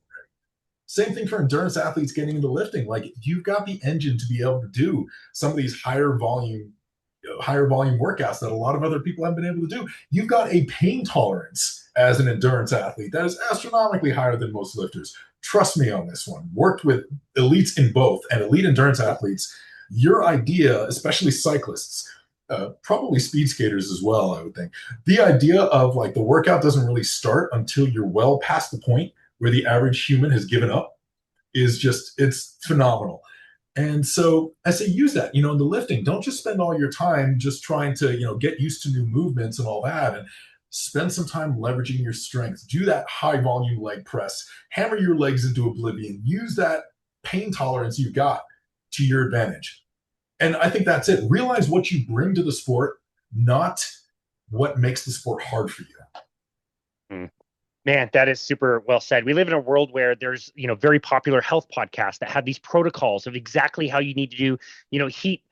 Same thing for endurance athletes getting into lifting. Like, you've got the engine to be able to do some of these higher volume workouts that a lot of other people haven't been able to do. You've got a pain tolerance as an endurance athlete that is astronomically higher than most lifters. Trust me on this one. Worked with elites in both and elite endurance athletes. Your idea, especially cyclists, probably speed skaters as well, I would think. The idea of like the workout doesn't really start until you're well past the point where the average human has given up is just, it's phenomenal. And so I say use that, in the lifting. Don't just spend all your time just trying to, get used to new movements and all that. And spend some time leveraging your strengths. Do that high volume leg press. Hammer your legs into oblivion. Use that pain tolerance you've got to your advantage. And I think that's it. Realize what you bring to the sport, not what makes the sport hard for you. Mm. Man, that is super well said. We live in a world where there's, very popular health podcasts that have these protocols of exactly how you need to do, heat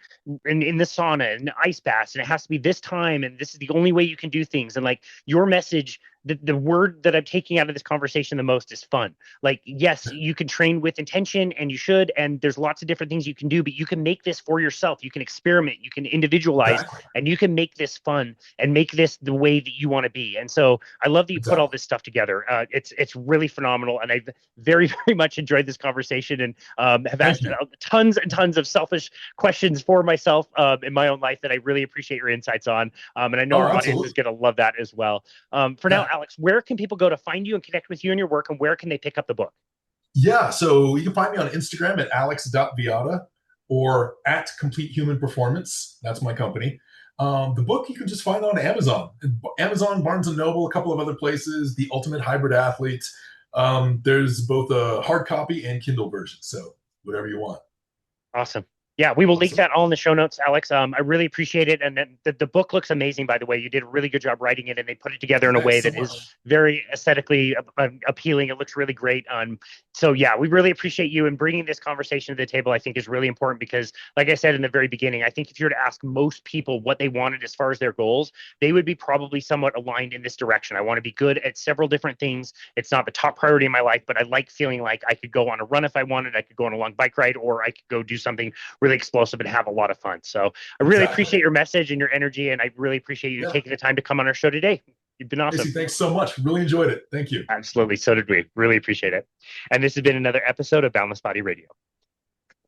in the sauna and the ice baths, and it has to be this time, and this is the only way you can do things. And like your message, the word that I'm taking out of this conversation the most is fun. Like, yes, you can train with intention and you should, and there's lots of different things you can do, but you can make this for yourself. You can experiment, you can individualize, and you can make this fun and make this the way that you want to be. And so I love that you put all this stuff together. It's really phenomenal. And I've very, very much enjoyed this conversation and have asked tons and tons of selfish questions for myself in my own life that I really appreciate your insights on. And I know our audience is going to love that as well. For now, Alex, where can people go to find you and connect with you and your work, and where can they pick up the book? Yeah, so you can find me on Instagram at alex.viada or at Complete Human Performance. That's my company. The book you can just find on Amazon, Barnes & Noble, a couple of other places, The Ultimate Hybrid Athlete. There's both a hard copy and Kindle version, so whatever you want. Awesome. Yeah, we will link that all in the show notes, Alex. I really appreciate it. And then the book looks amazing, by the way. You did a really good job writing it, and they put it together in a way that is very aesthetically appealing. It looks really great. So, yeah, we really appreciate you, and bringing this conversation to the table, I think, is really important because, like I said in the very beginning, I think if you were to ask most people what they wanted as far as their goals, they would be probably somewhat aligned in this direction. I want to be good at several different things. It's not the top priority in my life, but I like feeling like I could go on a run if I wanted. I could go on a long bike ride, or I could go do something really explosive and have a lot of fun. So I really appreciate your message and your energy, and I really appreciate you taking the time to come on our show today. You've been awesome. Casey, thanks so much. Really enjoyed it. Thank you. Absolutely. So did we. Really appreciate it. And this has been another episode of Boundless Body Radio.